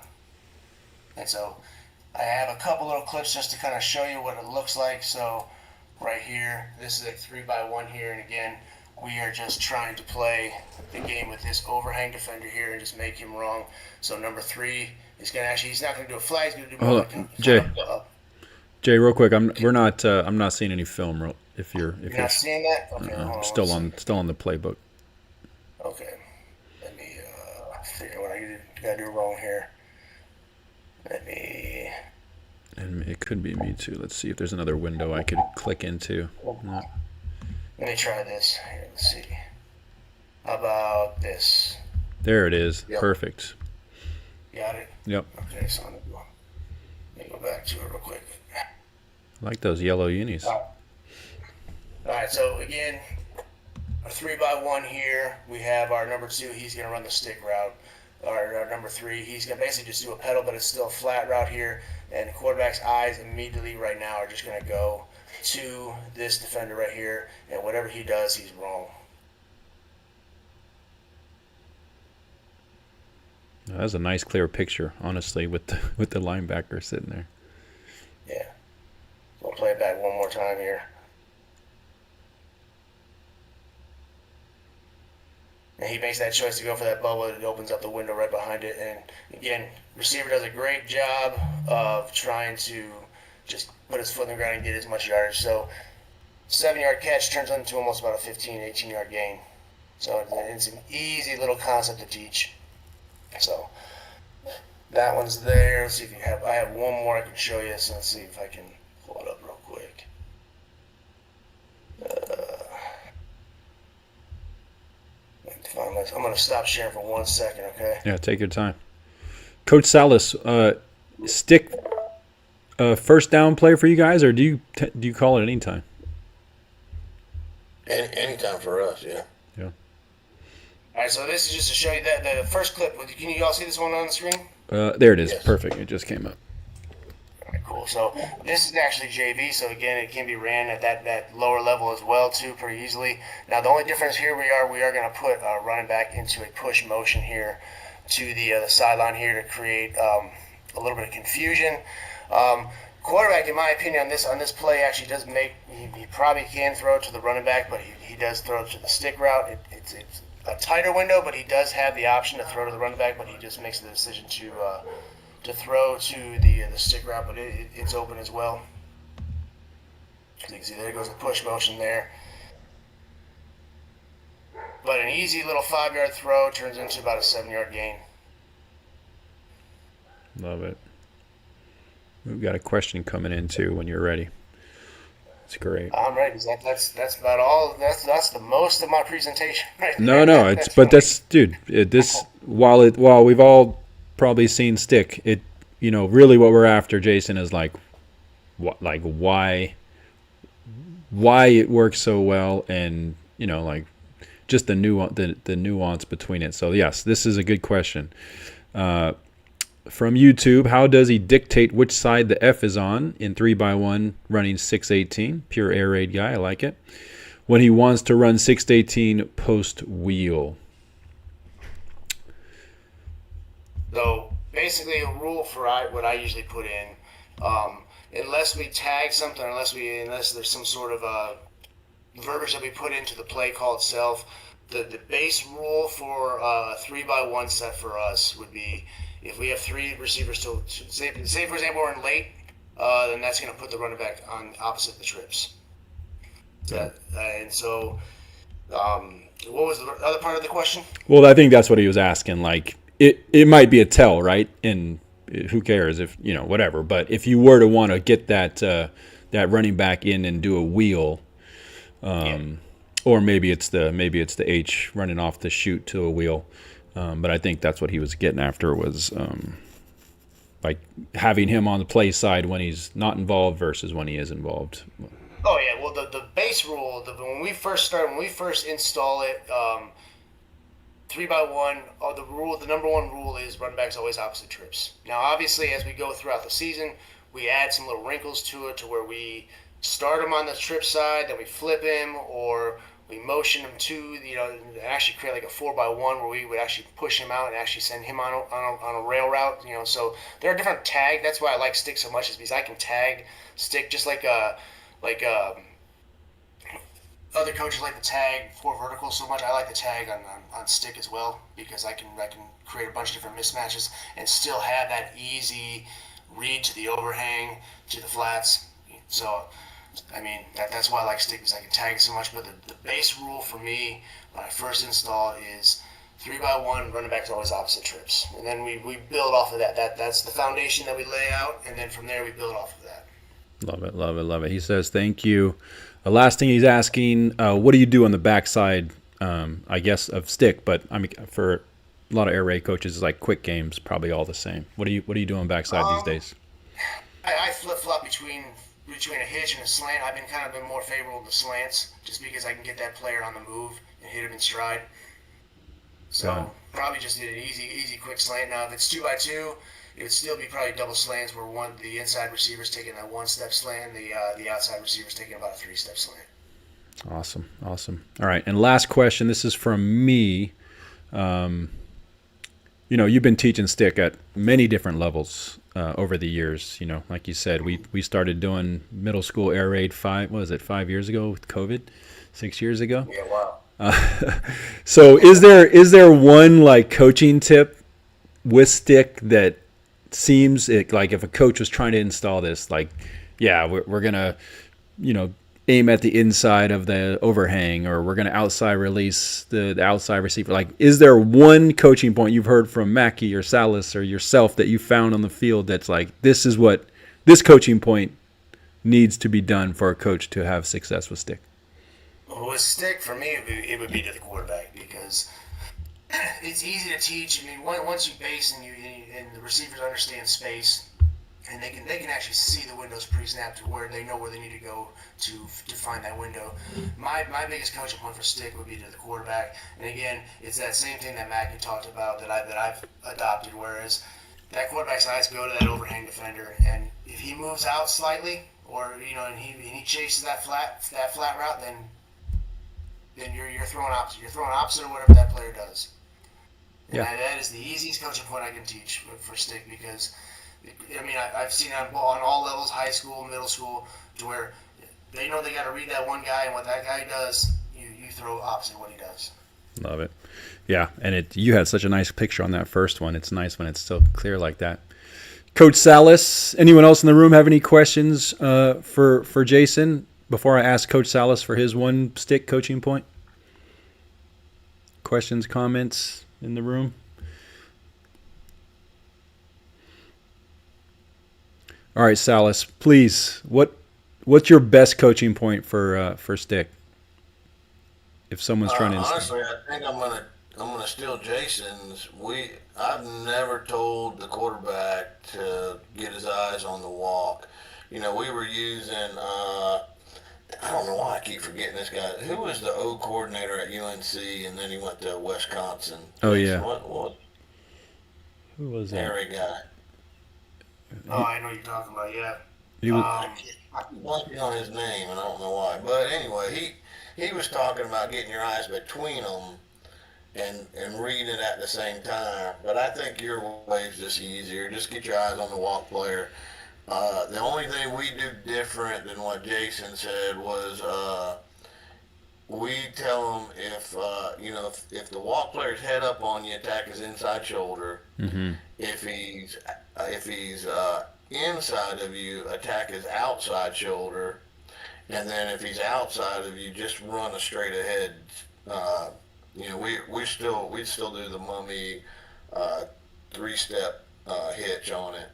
And so I have a couple little clips just to kind of show you what it looks like. So right here, this is a 3x1 here, and again, we are just trying to play the game with this overhang defender here and just make him wrong. So number 3 is going to he's not going to do a flag, he's going to do Hold on, Jay, real quick, I'm not seeing any film If you're not seeing that, okay, hold on. still on the playbook. Okay, let me figure what I gotta do wrong here. And it could be me too. Let's see if there's another window I could click into. No. Let me try this. Here, let's see. How about this? There it is. Yep. Perfect. Got it? Yep. Okay, so let me go back to it real quick. I like those yellow unis. All right, so again, a 3x1 here. We have our number 2. He's going to run the stick route. Our number 3, he's going to basically just do a pedal, but it's still a flat route here. And the quarterback's eyes immediately right now are just going to go to this defender right here. And whatever he does, he's wrong. That was a nice, clear picture, honestly, with the linebacker sitting there. Yeah. So I'll play it back one more time here. And he makes that choice to go for that bubble. It opens up the window right behind it. And again, receiver does a great job of trying to just put his foot in the ground and get as much yardage. So 7-yard catch turns into almost about a 15, 18-yard gain. So it's an easy little concept to teach. So that one's there. Let's see if you have. I have one more I can show you. So let's see if I can pull it up real quick. I'm going to stop sharing for 1 second, okay? Yeah, take your time. Coach Salas, stick first down play for you guys, or do you call it anytime? Anytime for us, yeah. Yeah. All right, so this is just to show you that the first clip. Can you all see this one on the screen? There it is. Yes. Perfect. It just came up. All right, cool. So this is actually JV. So again, it can be ran at that lower level as well too, pretty easily. Now the only difference here we are going to put running back into a push motion here to the sideline here to create a little bit of confusion. Quarterback, in my opinion, on this play actually does make he probably can throw it to the running back, but he does throw it to the stick route. It's a tighter window, but he does have the option to throw to the running back, but he just makes the decision to throw to the stick route, but it's open as well. You can see there goes the push motion there. But an easy little 5-yard throw turns into about a 7-yard gain. Love it. We've got a question coming in too when you're ready. It's great. I'm ready. That's about all. That's the most of my presentation right No, there. This while we've all probably seen stick, it really what we're after, Jason, is like why it works so well, and like just the nuance between it. So yes, this is a good question. From YouTube, how does he dictate which side the F is on in 3x1 running 618? Pure air raid guy, I like it. When he wants to run 618 post wheel. So basically, a rule for what I usually put in, unless we tag something, unless there's some sort of verbiage that we put into the play call itself, the base rule for a 3x1 set for us would be, if we have 3 receivers to say for example we're in late, then that's going to put the running back on opposite the trips. And so, what was the other part of the question? Well, I think that's what he was asking. Like it might be a tell, right? And who cares if whatever. But if you were to want to get that running back in and do a wheel, or maybe it's the H running off the chute to a wheel. But I think that's what he was getting after was like having him on the play side when he's not involved versus when he is involved. Oh yeah, well the base rule, when we first install it, 3x1, the number one rule is running backs always opposite trips. Now obviously as we go throughout the season, we add some little wrinkles to it to where we start him on the trip side, then we flip him, or we motion him to, actually create like a 4x1 where we would actually push him out and actually send him on a rail route. So there are different tag. That's why I like stick so much, is because I can tag stick just like other coaches like to tag 4 vertical so much. I like to tag on stick as well, because I can create a bunch of different mismatches and still have that easy read to the overhang, to the flats. So I mean, that's why I like stick, because I can tag it so much. But the base rule for me when I first install is 3x1 running backs always opposite trips, and then we build off of that. That's the foundation that we lay out, and then from there we build off of that. Love it, love it, love it. He says thank you. The last thing he's asking, what do you do on the backside? I guess of stick, but I mean for a lot of air raid coaches, it's like quick games, probably all the same. What do you do on backside these days? I flip flop between a hitch and a slant. I've been more favorable to slants, just because I can get that player on the move and hit him in stride. So probably just did an easy quick slant. Now if it's 2x2, it would still be probably double slants, where the inside receiver's taking a 1-step slant, the outside receiver's taking about a 3-step slant. Awesome. All right, and last question. This is from me. You've been teaching stick at many different levels over the years. Like you said, we started doing middle school air raid 5 years ago with COVID, 6 years ago. Yeah, wow. So is there one like coaching tip with stick that seems like if a coach was trying to install this, like, yeah, we're gonna, aim at the inside of the overhang, or we're gonna outside release the outside receiver. Like, is there one coaching point you've heard from Mackey or Salas or yourself that you found on the field that's like, this is what this coaching point needs to be done for a coach to have success with stick? Well, with stick, for me, it would be to the quarterback, because it's easy to teach. I mean, once you base and the receivers understand space, and they can actually see the windows pre-snap to where they know where they need to go to find that window. My biggest coaching point for stick would be to the quarterback. And again, it's that same thing that Mackey talked about that I've adopted. Whereas that quarterback's eyes go to that overhang defender, and if he moves out slightly, or and he chases that flat route, then you're throwing opposite. You're throwing opposite of whatever that player does. And that is the easiest coaching point I can teach for stick, because I mean, I've seen on all levels, high school, middle school, to where they know they got to read that one guy, and what that guy does, you throw opposite of what he does. Love it. Yeah, and you had such a nice picture on that first one. It's nice when it's so clear like that. Coach Salas, anyone else in the room have any questions for Jason before I ask Coach Salas for his one stick coaching point? Questions, comments in the room? All right, Salas, please. What's your best coaching point for stick? If someone's trying to honestly, I think I'm gonna steal Jason's. I've never told the quarterback to get his eyes on the walk. We were using I don't know why I keep forgetting this guy. Who was the O coordinator at UNC, and then he went to Wisconsin? Oh yeah. What? Who was that? Harry guy. Oh, I know what you're talking about. Yeah. He was, I'm blanking on his name, and I don't know why. But anyway, he was talking about getting your eyes between them and reading it at the same time. But I think your way's just easier. Just get your eyes on the walk player. The only thing we do different than what Jason said was we tell him if the walk player's head up on you, attack his inside shoulder. mm-hmm. If he's inside of you, attack his outside shoulder, and then if he's outside of you, just run a straight ahead. We still do the mummy 3-step hitch on it,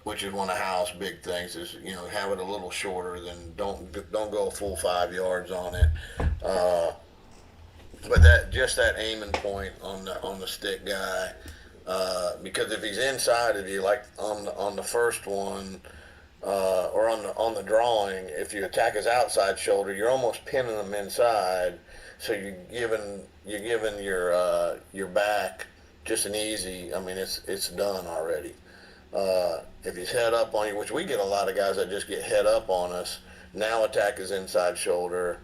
which is one of Hal's big things. Is have it a little shorter than don't go a full 5 yards on it. But that aiming point on the stick guy. Because if he's inside of you, like on the first one, or on the drawing, if you attack his outside shoulder, you're almost pinning him inside. So you're giving your back just an easy. I mean, it's done already. If he's head up on you, which we get a lot of guys that just get head up on us, now attack his inside shoulder.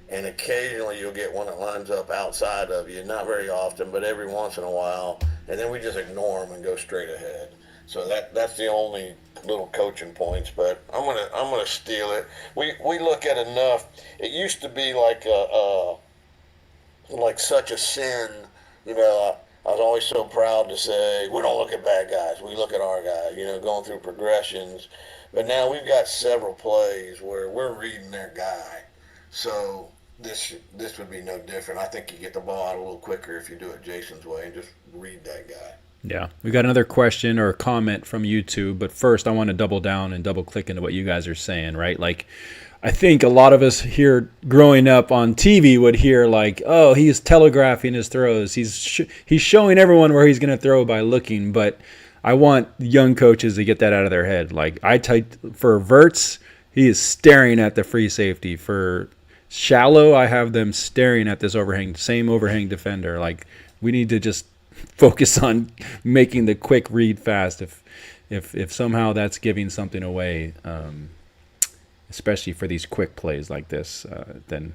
And occasionally you'll get one that lines up outside of you. Not very often, but every once in a while. And then we just ignore them and go straight ahead. So that's the only little coaching points. But I'm gonna steal it. We look at enough. It used to be like such a sin. I was always so proud to say, we don't look at bad guys, we look at our guys, going through progressions. But now we've got several plays where we're reading their guy. So this would be no different. I think you get the ball out a little quicker if you do it Jason's way and just read that guy. Yeah, we got another question or comment from YouTube, but first I want to double down and double click into what you guys are saying, right? Like, I think a lot of us here growing up on TV would hear like, oh, he's telegraphing his throws. He's showing everyone where he's going to throw by looking, but I want young coaches to get that out of their head. Like, for verts, he is staring at the free safety. For shallow, I have them staring at this same overhang defender. Like, we need to just focus on making the quick read fast. If somehow that's giving something away, especially for these quick plays like this, then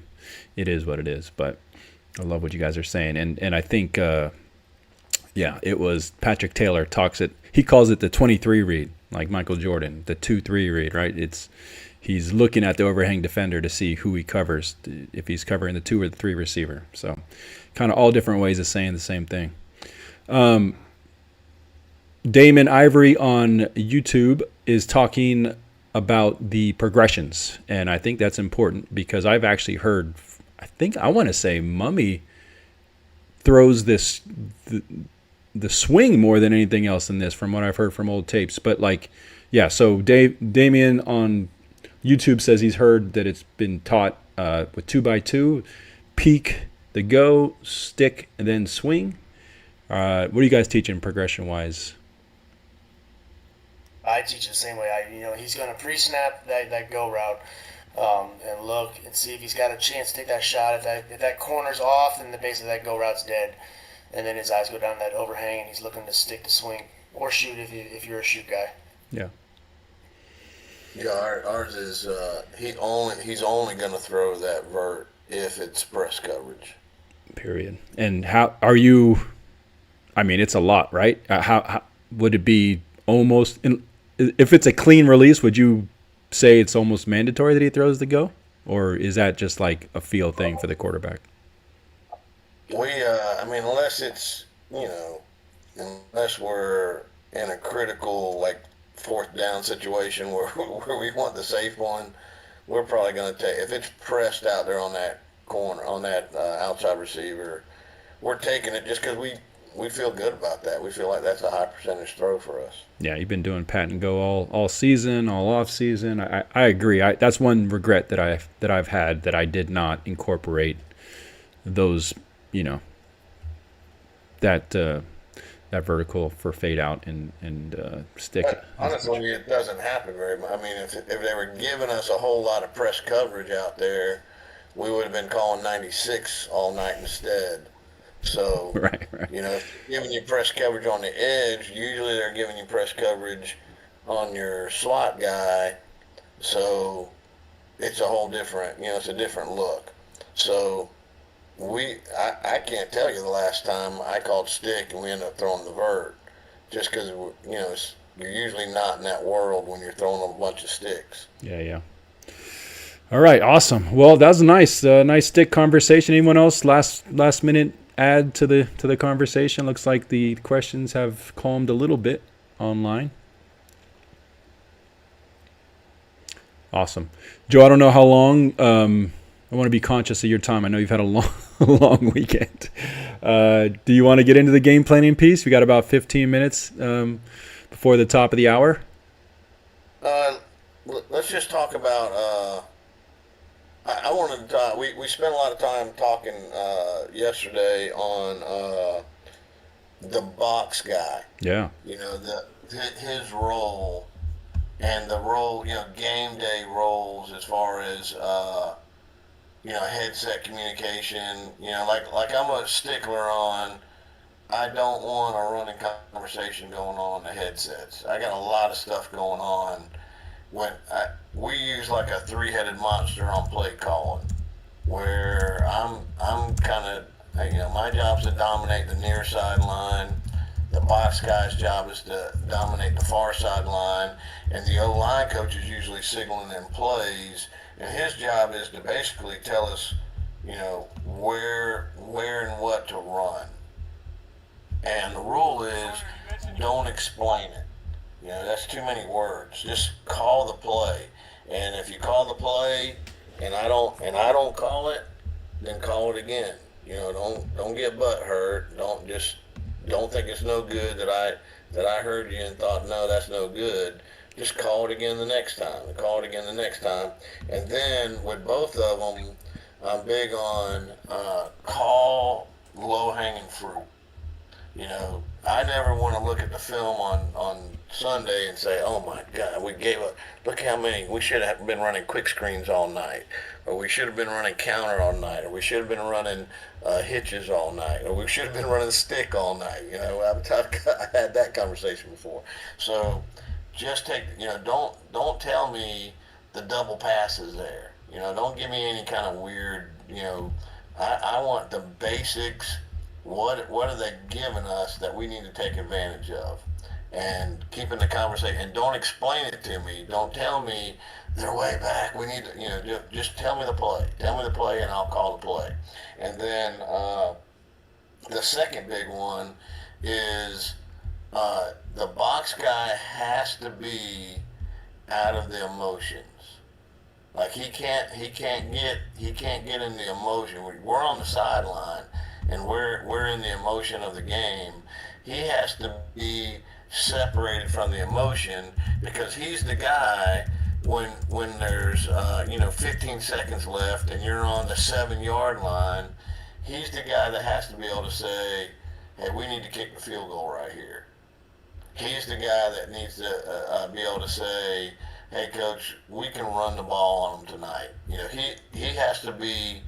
it is what it is. But I love what you guys are saying, and I think it was Patrick Taylor he calls it the 23 read, like Michael Jordan, the 2-3 read, right? He's looking at the overhang defender to see who he covers, if he's covering the 2 or the 3 receiver. So kind of all different ways of saying the same thing. Damon Ivory on YouTube is talking about the progressions, and I think that's important because I've actually heard, I want to say Mummy throws the swing more than anything else in this, from what I've heard from old tapes. But so Damien on YouTube says he's heard that it's been taught with 2x2, peek, the go, stick, and then swing. What are you guys teaching progression-wise? I teach the same way. He's going to pre-snap that go route and look and see if he's got a chance to take that shot. If that corner's off, then the base of that go route's dead. And then his eyes go down that overhang, and he's looking to stick the swing or shoot if you're a shoot guy. Yeah. Yeah, ours is he's only going to throw that vert if it's press coverage. Period. And how are you? I mean, it's a lot, right? How would it be almost? If it's a clean release, would you say it's almost mandatory that he throws the go, or is that just like a feel thing for the quarterback? Unless it's unless we're in a critical like 4th down situation where we want the safe one, we're probably going to take, if it's pressed out there on that corner, on that outside receiver, we're taking it just because we feel good about that. We feel like that's a high percentage throw for us. Yeah, you've been doing pat and go all season, all off season. I agree. That's one regret that I've had, that I did not incorporate those, that vertical for fade out and stick. Honestly, it doesn't happen very much. I mean, if they were giving us a whole lot of press coverage out there, we would have been calling 96 all night instead. So, right. Giving you press coverage on the edge, usually they're giving you press coverage on your slot guy. So it's a whole different, it's a different look. So I can't tell you the last time I called stick and we ended up throwing the vert, just because, you're usually not in that world when you're throwing a bunch of sticks. Yeah. All right, awesome. Well, that was a nice stick conversation. Anyone else last minute add to the conversation? Looks like the questions have calmed a little bit online. Awesome. Joe, I don't know how long. I want to be conscious of your time. I know you've had a long weekend. Do you want to get into the game planning piece? We got about 15 minutes before the top of the hour. Let's just talk about. I wanted to talk. We spent a lot of time talking yesterday on the box guy. Yeah. His role and the role, game day roles as far as headset communication. Like I'm a stickler on. I don't want a running conversation going on in the headsets. I got a lot of stuff going on. We use like a 3-headed monster on play calling, where I'm kind of, my job's to dominate the near sideline. The box guy's job is to dominate the far sideline, and the O-line coach is usually signaling in plays, and his job is to basically tell us, where and what to run. And the rule is don't explain it. You know, that's too many words. Just call the play. And if you call the play and I don't call it, then call it again. You know, don't get butt hurt. Don't think it's no good that I heard you and thought no, that's no good. Just call it again the next time and call it again the next time. And then with both of them, I'm big on call low hanging fruit. You know, I never want to look at the film on Sunday and say, oh my God, we gave up. Look how many. We should have been running quick screens all night. Or we should have been running counter all night. Or we should have been running hitches all night. Or we should have been running stick all night. You know, I've had that conversation before. So just don't tell me the double pass is there. You know, don't give me any kind of weird, I want the basics. What are they giving us that we need to take advantage of? And keeping the conversation, and don't explain it to me. Don't tell me they're way back. We need to, just tell me the play. Tell me the play, and I'll call the play. And then the second big one is the box guy has to be out of the emotions. Like he can't get in the emotion. We're on the sideline and we're in the emotion of the game. He has to be separated from the emotion because he's the guy when there's 15 seconds left and you're on the 7-yard line. He's the guy that has to be able to say, hey, we need to kick the field goal right here. He's the guy that needs to be able to say, hey, coach, we can run the ball on them tonight. He has to be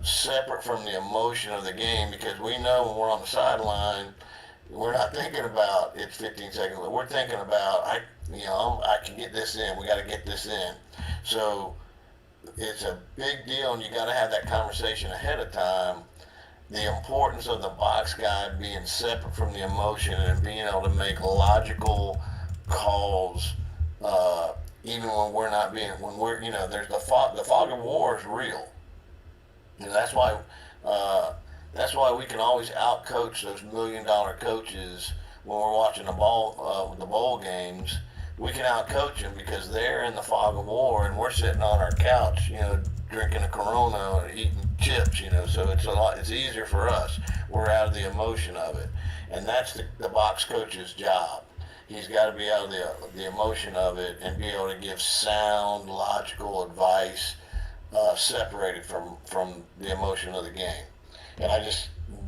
separate from the emotion of the game because we know when we're on the sideline, we're not thinking about it's 15 seconds. We're thinking about I can get this in. We got to get this in. So it's a big deal, and you got to have that conversation ahead of time. The importance of the box guy being separate from the emotion and being able to make logical calls, even when we're not being there's the fog of war is real. That's why we can always outcoach those $1 million coaches when we're watching the bowl games. We can outcoach them because they're in the fog of war and we're sitting on our couch, drinking a Corona or eating chips, So it's easier for us. We're out of the emotion of it, and that's the box coach's job. He's got to be out of the emotion of it and be able to give sound, logical advice, separated from the emotion of the game. And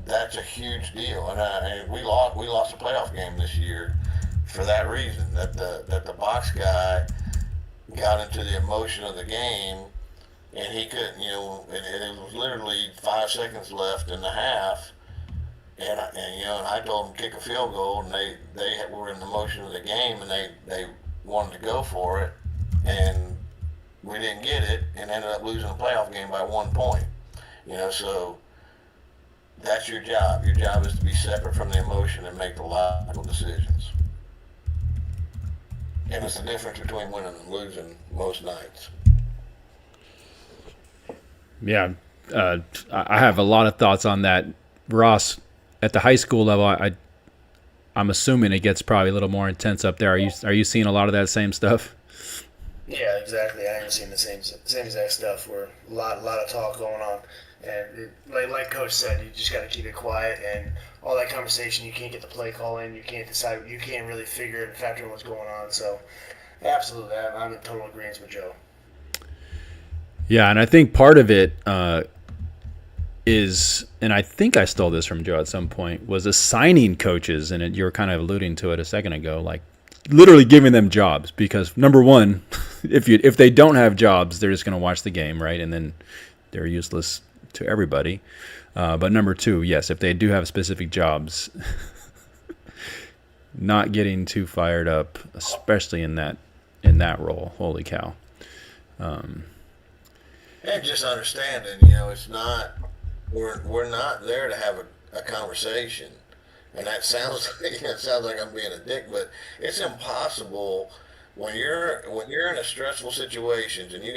that's a huge deal. And we lost a playoff game this year for that reason. That the box guy got into the emotion of the game, and he couldn't. And it was literally 5 seconds left in the half. And I told them to kick a field goal, and they were in the motion of the game, and they wanted to go for it, and we didn't get it, and ended up losing the playoff game by 1 point. So that's your job. Your job is to be separate from the emotion and make the logical decisions. And it's the difference between winning and losing most nights. Yeah, I have a lot of thoughts on that, Ross. At the high school level, I'm assuming it gets probably a little more intense up there. Are you seeing a lot of that same stuff? Yeah, exactly. I am seeing the same exact stuff. Where a lot of talk going on, and like Coach said, you just got to keep it quiet and all that conversation. You can't get the play call in. You can't decide. You can't really figure and factor in what's going on. So, absolutely, I'm in total agreement with Joe. Yeah, and I think part of it is, and I think I stole this from Joe at some point, was assigning coaches, and you were kind of alluding to it a second ago, like literally giving them jobs. Because number one, if they don't have jobs, they're just going to watch the game, right? And then they're useless to everybody. But number two, yes, if they do have specific jobs, not getting too fired up, especially in that role. Holy cow! And just understanding, it's not. We're not there to have a conversation, and that sounds like I'm being a dick, but it's impossible when you're in a stressful situations and you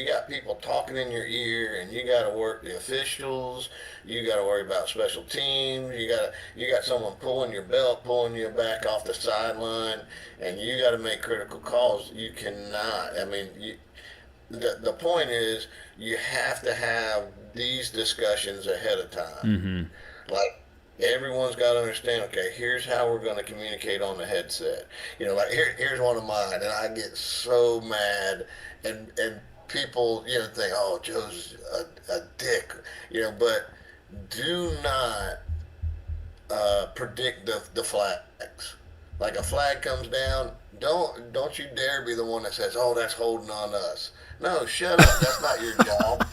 got people talking in your ear and you got to work the officials, you got to worry about special teams, you got someone pulling your belt, pulling you back off the sideline, and you got to make critical calls. You cannot. I mean, the point is you have to have these discussions ahead of time. Like, everyone's got to understand, okay, here's how we're going to communicate on the headset. Like, here's one of mine, and I get so mad, and people, think, oh, Joe's a dick, but do not predict the flags. Like, a flag comes down, don't you dare be the one that says, oh, that's holding on us. No, shut up. That's not your job.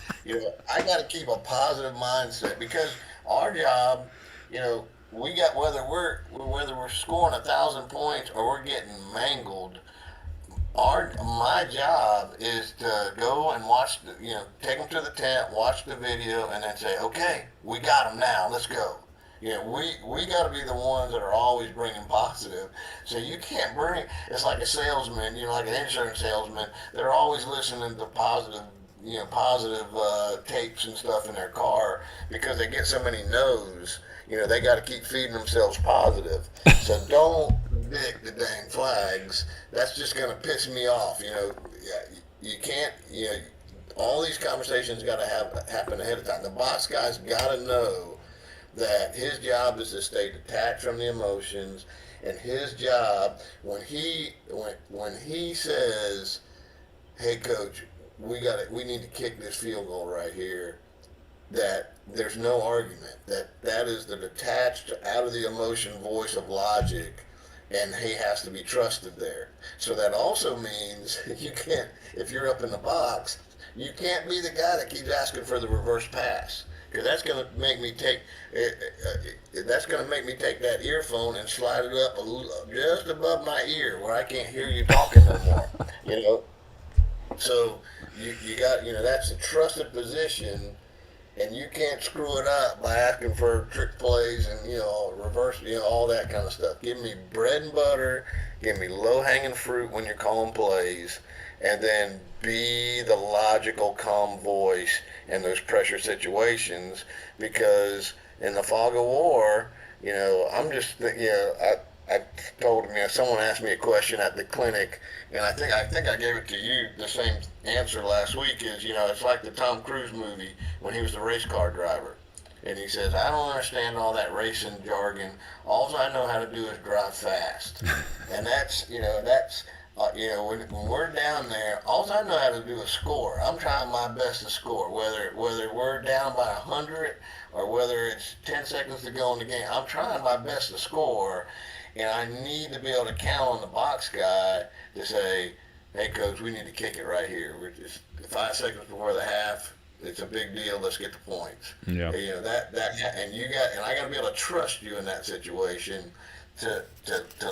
I got to keep a positive mindset, because our job, we got, whether we're scoring 1,000 points or we're getting mangled. My job is to go and watch take them to the tent, watch the video, and then say, okay, we got them now. Let's go. We got to be the ones that are always bringing positive. So you can't bring. It's like a salesman, like an insurance salesman. They're always listening to positive tapes and stuff in their car, because they get so many no's. They got to keep feeding themselves positive. So don't predict the dang flags. That's just going to piss me off. You can't. All these conversations got to happen ahead of time. The box guy's got to know that his job is to stay detached from the emotions, and his job, when he says, "Hey, coach, we need to kick this field goal right here," that there's no argument. That is the detached, out of the emotion voice of logic, and he has to be trusted there. So that also means you can't, if you're up in the box, you can't be the guy that keeps asking for the reverse pass, because that's going to make me take that earphone and slide it up just above my ear where I can't hear you talking no more. So you got, that's a trusted position, and you can't screw it up by asking for trick plays and reverse, all that kind of stuff. Give me bread and butter, give me low hanging fruit when you're calling plays, and then be the logical, calm voice in those pressure situations. Because in the fog of war, I'm just, I told him, someone asked me a question at the clinic, and I think I gave it to you the same answer last week. Is it's like the Tom Cruise movie when he was the race car driver, and he says, I don't understand all that racing jargon. All I know how to do is drive fast, and that's when we're down there, all I know how to do is score. I'm trying my best to score, whether we're down by 100 or whether it's 10 seconds to go in the game. I'm trying my best to score. And I need to be able to count on the box guy to say, hey, coach, we need to kick it right here. We're just 5 seconds before the half. It's a big deal. Let's get the points. Yeah. And I got to be able to trust you in that situation to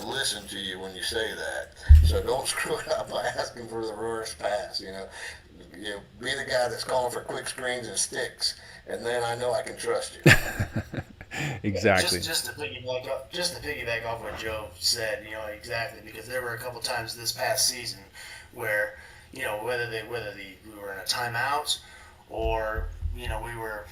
listen to you when you say that. So don't screw it up by asking for the reverse pass. Be the guy that's calling for quick screens and sticks, and then I know I can trust you. Exactly. Just to piggyback off what Joe said, exactly, because there were a couple times this past season where, whether we were in a timeout or we were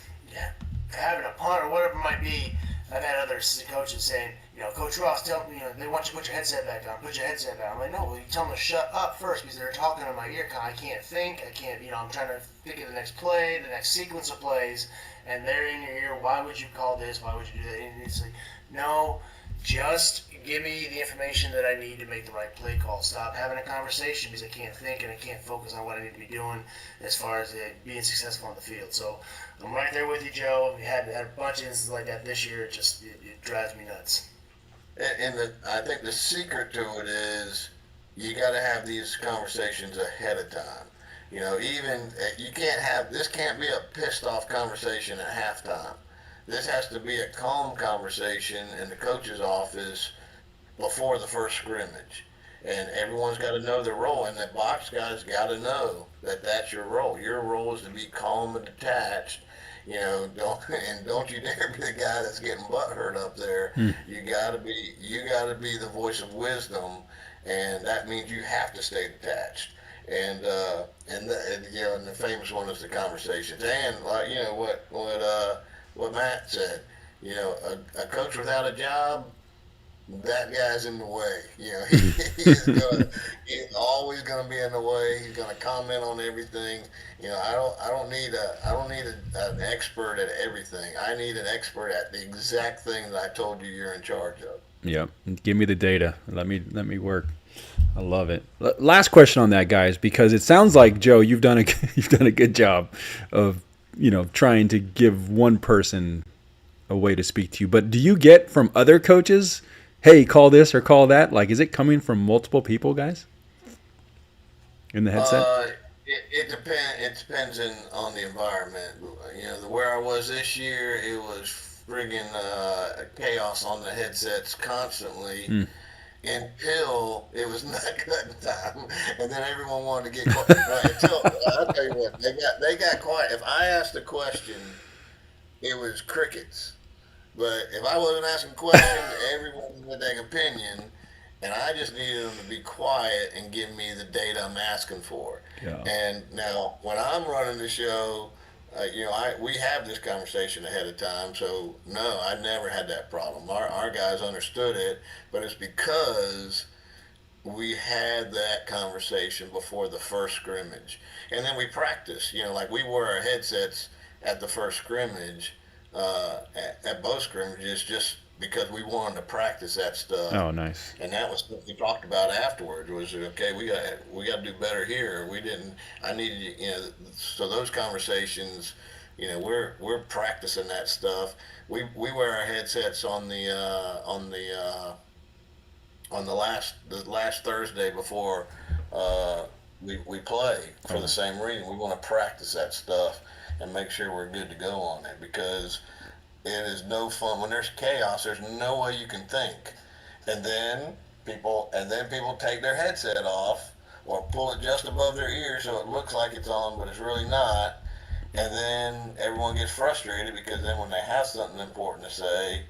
having a punt or whatever it might be, I've had other coaches saying, Coach Ross, tell me, they want you to put your headset back on. Put your headset back on. I'm like, no, well, you tell them to shut up first, because they're talking in my ear. I can't think. I can't, I'm trying to think of the next play, the next sequence of plays, and they're in your ear. Why would you call this? Why would you do that? And it's like, no, just give me the information that I need to make the right play call. Stop having a conversation because I can't think and I can't focus on what I need to be doing as far as being successful on the field. So I'm right there with you, Joe. We had a bunch of instances like that this year. It drives me nuts. And I think the secret to it is you got to have these conversations ahead of time. This can't be a pissed off conversation at halftime. This has to be a calm conversation in the coach's office before the first scrimmage. And everyone's got to know their role, and the box guys got to know that that's your role. Your role is to be calm and detached. Don't you dare be the guy that's getting butt hurt up there. You gotta be the voice of wisdom, and that means you have to stay detached. And the famous one is the conversations. And like what Matt said, a coach without a job, that guy's in the way. He's always gonna be in the way. He's gonna comment on everything. I don't need an expert at everything. I need an expert at the exact thing that I told you you're in charge of. Yep. Give me the data. Let me work. I love it. Last question on that, guys, because it sounds like, Joe, you've done a good job of trying to give one person a way to speak to you. But do you get from other coaches, hey, call this or call that? Like, is it coming from multiple people, guys, in the headset? It depends. It depends on the environment. Where I was this year, it was friggin' chaos on the headsets constantly. Until it was nut cutting time, and then everyone wanted to get quiet. I'll tell you what, they got quiet. If I asked a question, it was crickets. But if I wasn't asking questions, everyone had their opinion, and I just needed them to be quiet and give me the data I'm asking for. Yeah. And now, when I'm running the show, we have this conversation ahead of time, so no, I never had that problem. Our guys understood it, but it's because we had that conversation before the first scrimmage, and then we practice. Like we wore our headsets at the first scrimmage, at both scrimmages, just because we wanted to practice that stuff. Oh, nice. And that was what we talked about afterwards. Was okay. We got to do better here. We didn't. I needed So those conversations, we're practicing that stuff. We wear our headsets on the last Thursday before we play for the same reason. We want to practice that stuff and make sure we're good to go on it, because it is no fun when there's chaos. There's no way you can think, and then people take their headset off or pull it just above their ear so it looks like it's on, but it's really not. And then everyone gets frustrated because then when they have something important to say,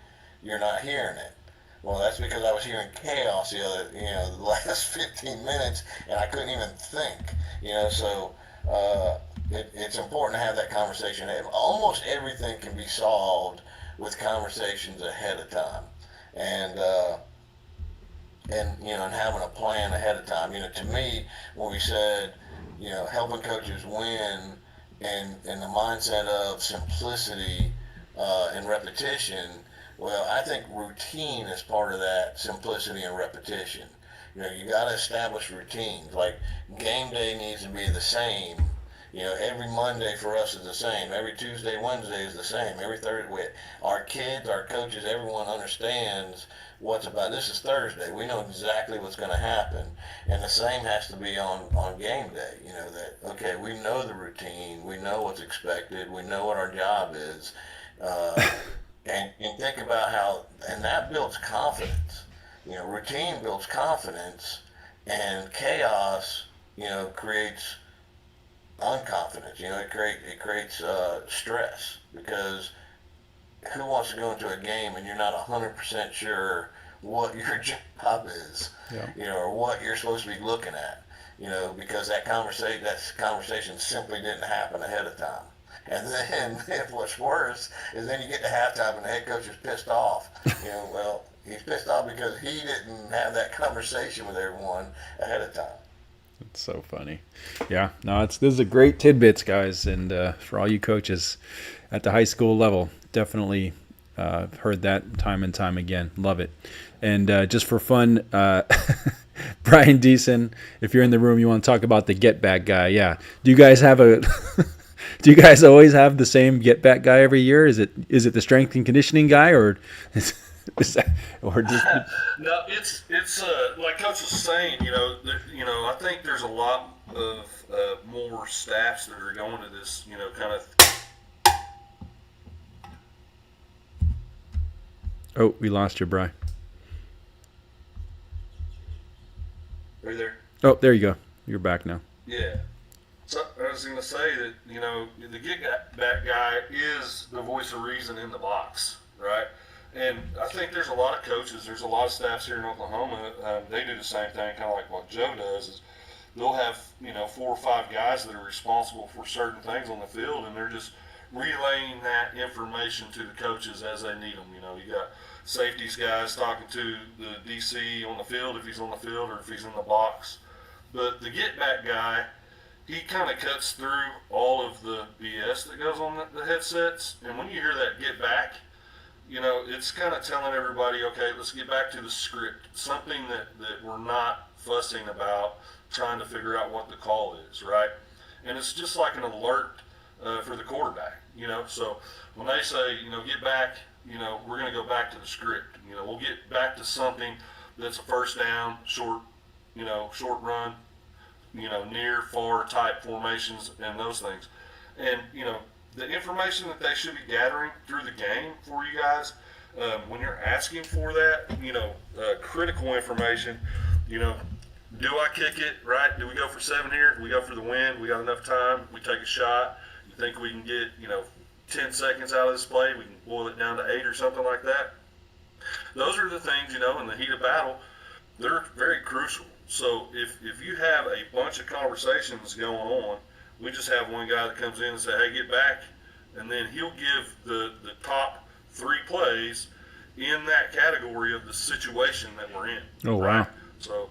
you're not hearing it. Well, that's because I was hearing chaos the last 15 minutes, and I couldn't even think. So it's important to have that conversation. Almost everything can be solved with conversations ahead of time, and having a plan ahead of time. To me, when we said, helping coaches win, and the mindset of simplicity and repetition. Well, I think routine is part of that simplicity and repetition. You got to establish routines. Like game day needs to be the same. Every Monday for us is the same. Every Tuesday, Wednesday is the same. Every Thursday, our kids, our coaches, everyone understands what's about. This is Thursday. We know exactly what's going to happen. And the same has to be on game day. Okay, we know the routine. We know what's expected. We know what our job is. And think about and that builds confidence. Routine builds confidence, and chaos, creates unconfidence. It creates stress, because who wants to go into a game and you're not 100% sure what your job is, or what you're supposed to be looking at, because that conversation simply didn't happen ahead of time. And then, what's worse is then you get to halftime and the head coach is pissed off. Well, he's pissed off because he didn't have that conversation with everyone ahead of time. It's so funny. Yeah, no, this is a great tidbits, guys, and for all you coaches at the high school level, definitely heard that time and time again. Love it. And just for fun, Brian Deason, if you're in the room, you want to talk about the get back guy. Yeah. Do you guys have do you guys always have the same get back guy every year? Is it the strength and conditioning guy, or is that, or just No, it's like Coach was saying. I think there's a lot of more staffs that are going to this. Kind of. Oh, we lost you, Brian. Are you there? Oh, there you go. You're back now. Yeah. So I was going to say that, the get back guy is the voice of reason in the box, right? And I think there's a lot of coaches, there's a lot of staffs here in Oklahoma. They do the same thing, kind of like what Joe does. Is they'll have 4 or 5 guys that are responsible for certain things on the field, and they're just relaying that information to the coaches as they need them. You got safeties guys talking to the DC on the field if he's on the field or if he's in the box. But the get back guy, he kind of cuts through all of the BS that goes on the headsets. And when you hear that get back, it's kind of telling everybody, okay, let's get back to the script, something that we're not fussing about, trying to figure out what the call is, right? And it's just like an alert for the quarterback, So when they say, get back, we're going to go back to the script. We'll get back to something that's a first down, short run, near, far type formations and those things. And, the information that they should be gathering through the game for you guys, when you're asking for that, critical information, do I kick it, right? Do we go for 7 here? Do we go for the win? We got enough time? We take a shot? You think we can get, 10 seconds out of this play? We can boil it down to 8 or something like that? Those are the things, in the heat of battle, they're very crucial. So if you have a bunch of conversations going on, we just have one guy that comes in and say, hey, get back, and then he'll give the top 3 plays in that category of the situation that we're in. Oh, right? wow. So,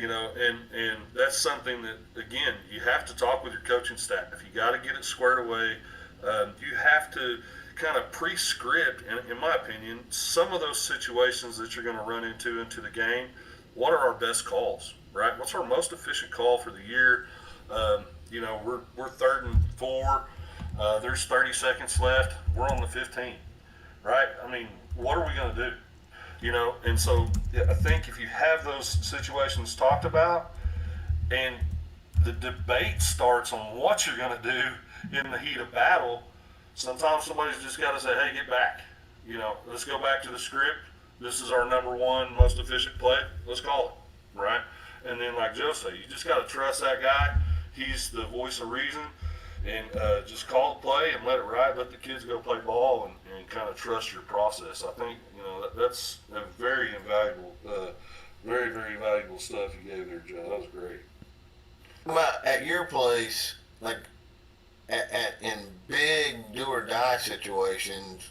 and that's something that, again, you have to talk with your coaching staff. You got to get it squared away. You have to kind of pre-script, and in my opinion, some of those situations that you're going to run into the game. What are our best calls, right? What's our most efficient call for the year? We're 3rd and 4. There's 30 seconds left. We're on the 15, right? I mean, what are we going to do? And so I think if you have those situations talked about, and the debate starts on what you're going to do in the heat of battle, sometimes somebody's just got to say, hey, get back. Let's go back to the script. This is our number 1 most efficient play. Let's call it, right? And then, like Joe said, you just got to trust that guy. He's the voice of reason, and just call the play and let it ride. Let the kids go play ball and kind of trust your process. I think that's a very invaluable, very, very valuable stuff you gave there, Joe. That was great. Well, at your place, like in big do or die situations,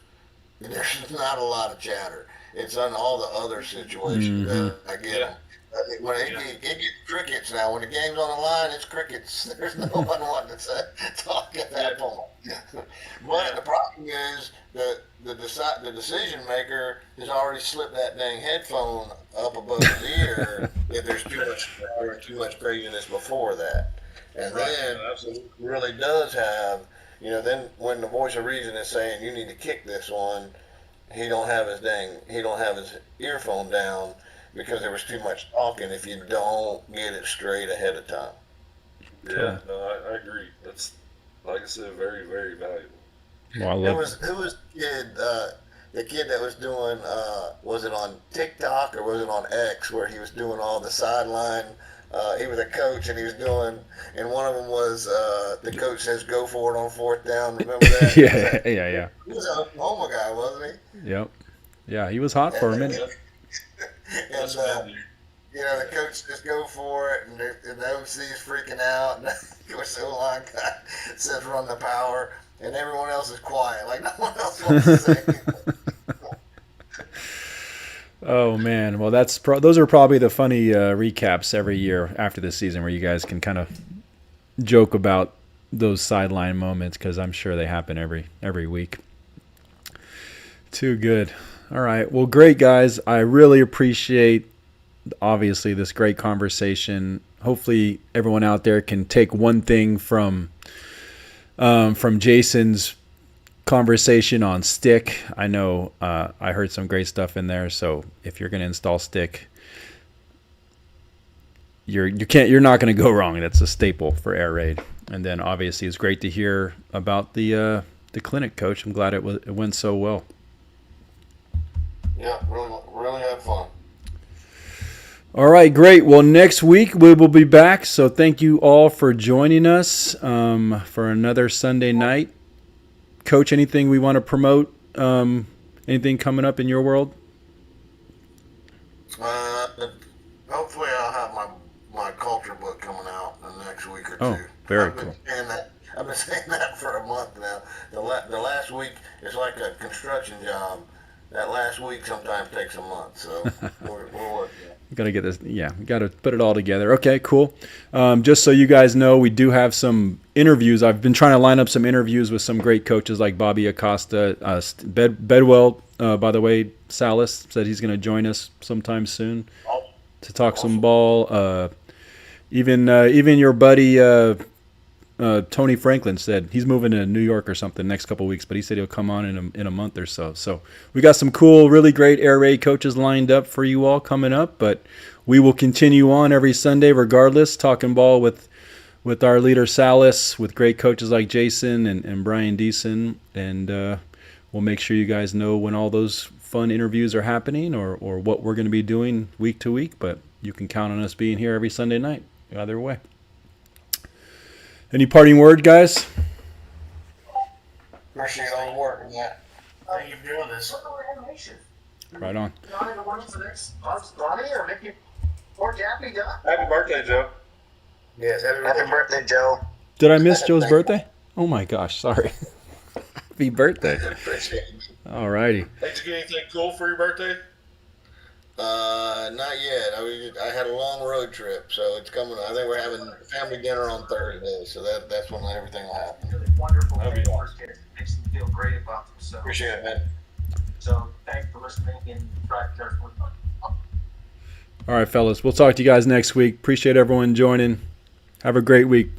there's not a lot of chatter. It's on all the other situations that I get them. When it gets crickets now. When the game's on the line, it's crickets. There's no one wanting to talk at that point. But the problem is that the decision maker has already slipped that dang headphone up above his ear if there's too much craziness before that. And then it really does have, then when the voice of reason is saying you need to kick this one, he don't have his earphone down because there was too much talking if you don't get it straight ahead of time. Yeah, no, I agree. That's, like I said, very, very valuable. Well, I love Who was the kid that was doing, was it on TikTok or was it on X where he was doing all the sideline? He was a coach and he was doing, and one of them was the coach says go for it on 4th down. Remember that? yeah. He was an Oklahoma guy, wasn't he? Yep. Yeah, he was hot for a minute. And the coach just go for it, and the OC's freaking out, and of course the O-line guy says run the power, and everyone else is quiet, like no one else wants to say anything. Oh man, well those are probably the funny recaps every year after the season where you guys can kind of joke about those sideline moments because I'm sure they happen every week. Too good. All right, well, great guys. I really appreciate obviously this great conversation. Hopefully, everyone out there can take one thing from Jason's conversation on stick. I know I heard some great stuff in there. So if you're going to install stick, you're not going to go wrong. That's a staple for air raid. And then obviously it's great to hear about the clinic, Coach. I'm glad it went so well. Yeah, really had fun. All right, great. Well, next week we will be back. So thank you all for joining us for another Sunday night. Coach, anything we want to promote? Anything coming up in your world? Hopefully I'll have my culture book coming out in the next week or two. Oh, very I've been cool. saying that. I've been saying that for a month now. The last week is like a construction job. That last week sometimes takes a month, so we're working. Gotta get this. Yeah, we gotta put it all together. Okay, cool. Just so you guys know, we do have some interviews. I've been trying to line up some interviews with some great coaches like Bobby Acosta, Bedwell. By the way, Salas said he's going to join us sometime soon to talk some ball. Even your buddy Tony Franklin said he's moving to New York or something next couple of weeks, but he said he'll come on in a month or so. So we got some cool, really great air raid coaches lined up for you all coming up, but we will continue on every Sunday regardless, talking ball with our leader Salas, with great coaches like Jason and Brian Deason, and we'll make sure you guys know when all those fun interviews are happening or what we're going to be doing week to week, but you can count on us being here every Sunday night, either way. Any parting word, guys? Appreciate all the work, yeah. Thank you for doing this. Right on. Happy birthday, Joe. Yes, Happy birthday, Joe. Did I miss Joe's birthday? Oh my gosh, sorry. Happy birthday. Appreciate it. All righty. Hey, did you get anything cool for your birthday? Not yet. I had a long road trip, so it's coming. I think we're having family dinner on Thursday, so that's when everything will happen. Really wonderful That'd be thing for awesome. kids. It makes them feel great about themselves. Appreciate it, man. So thanks for listening and drive carefully. All right, fellas. We'll talk to you guys next week. Appreciate everyone joining. Have a great week.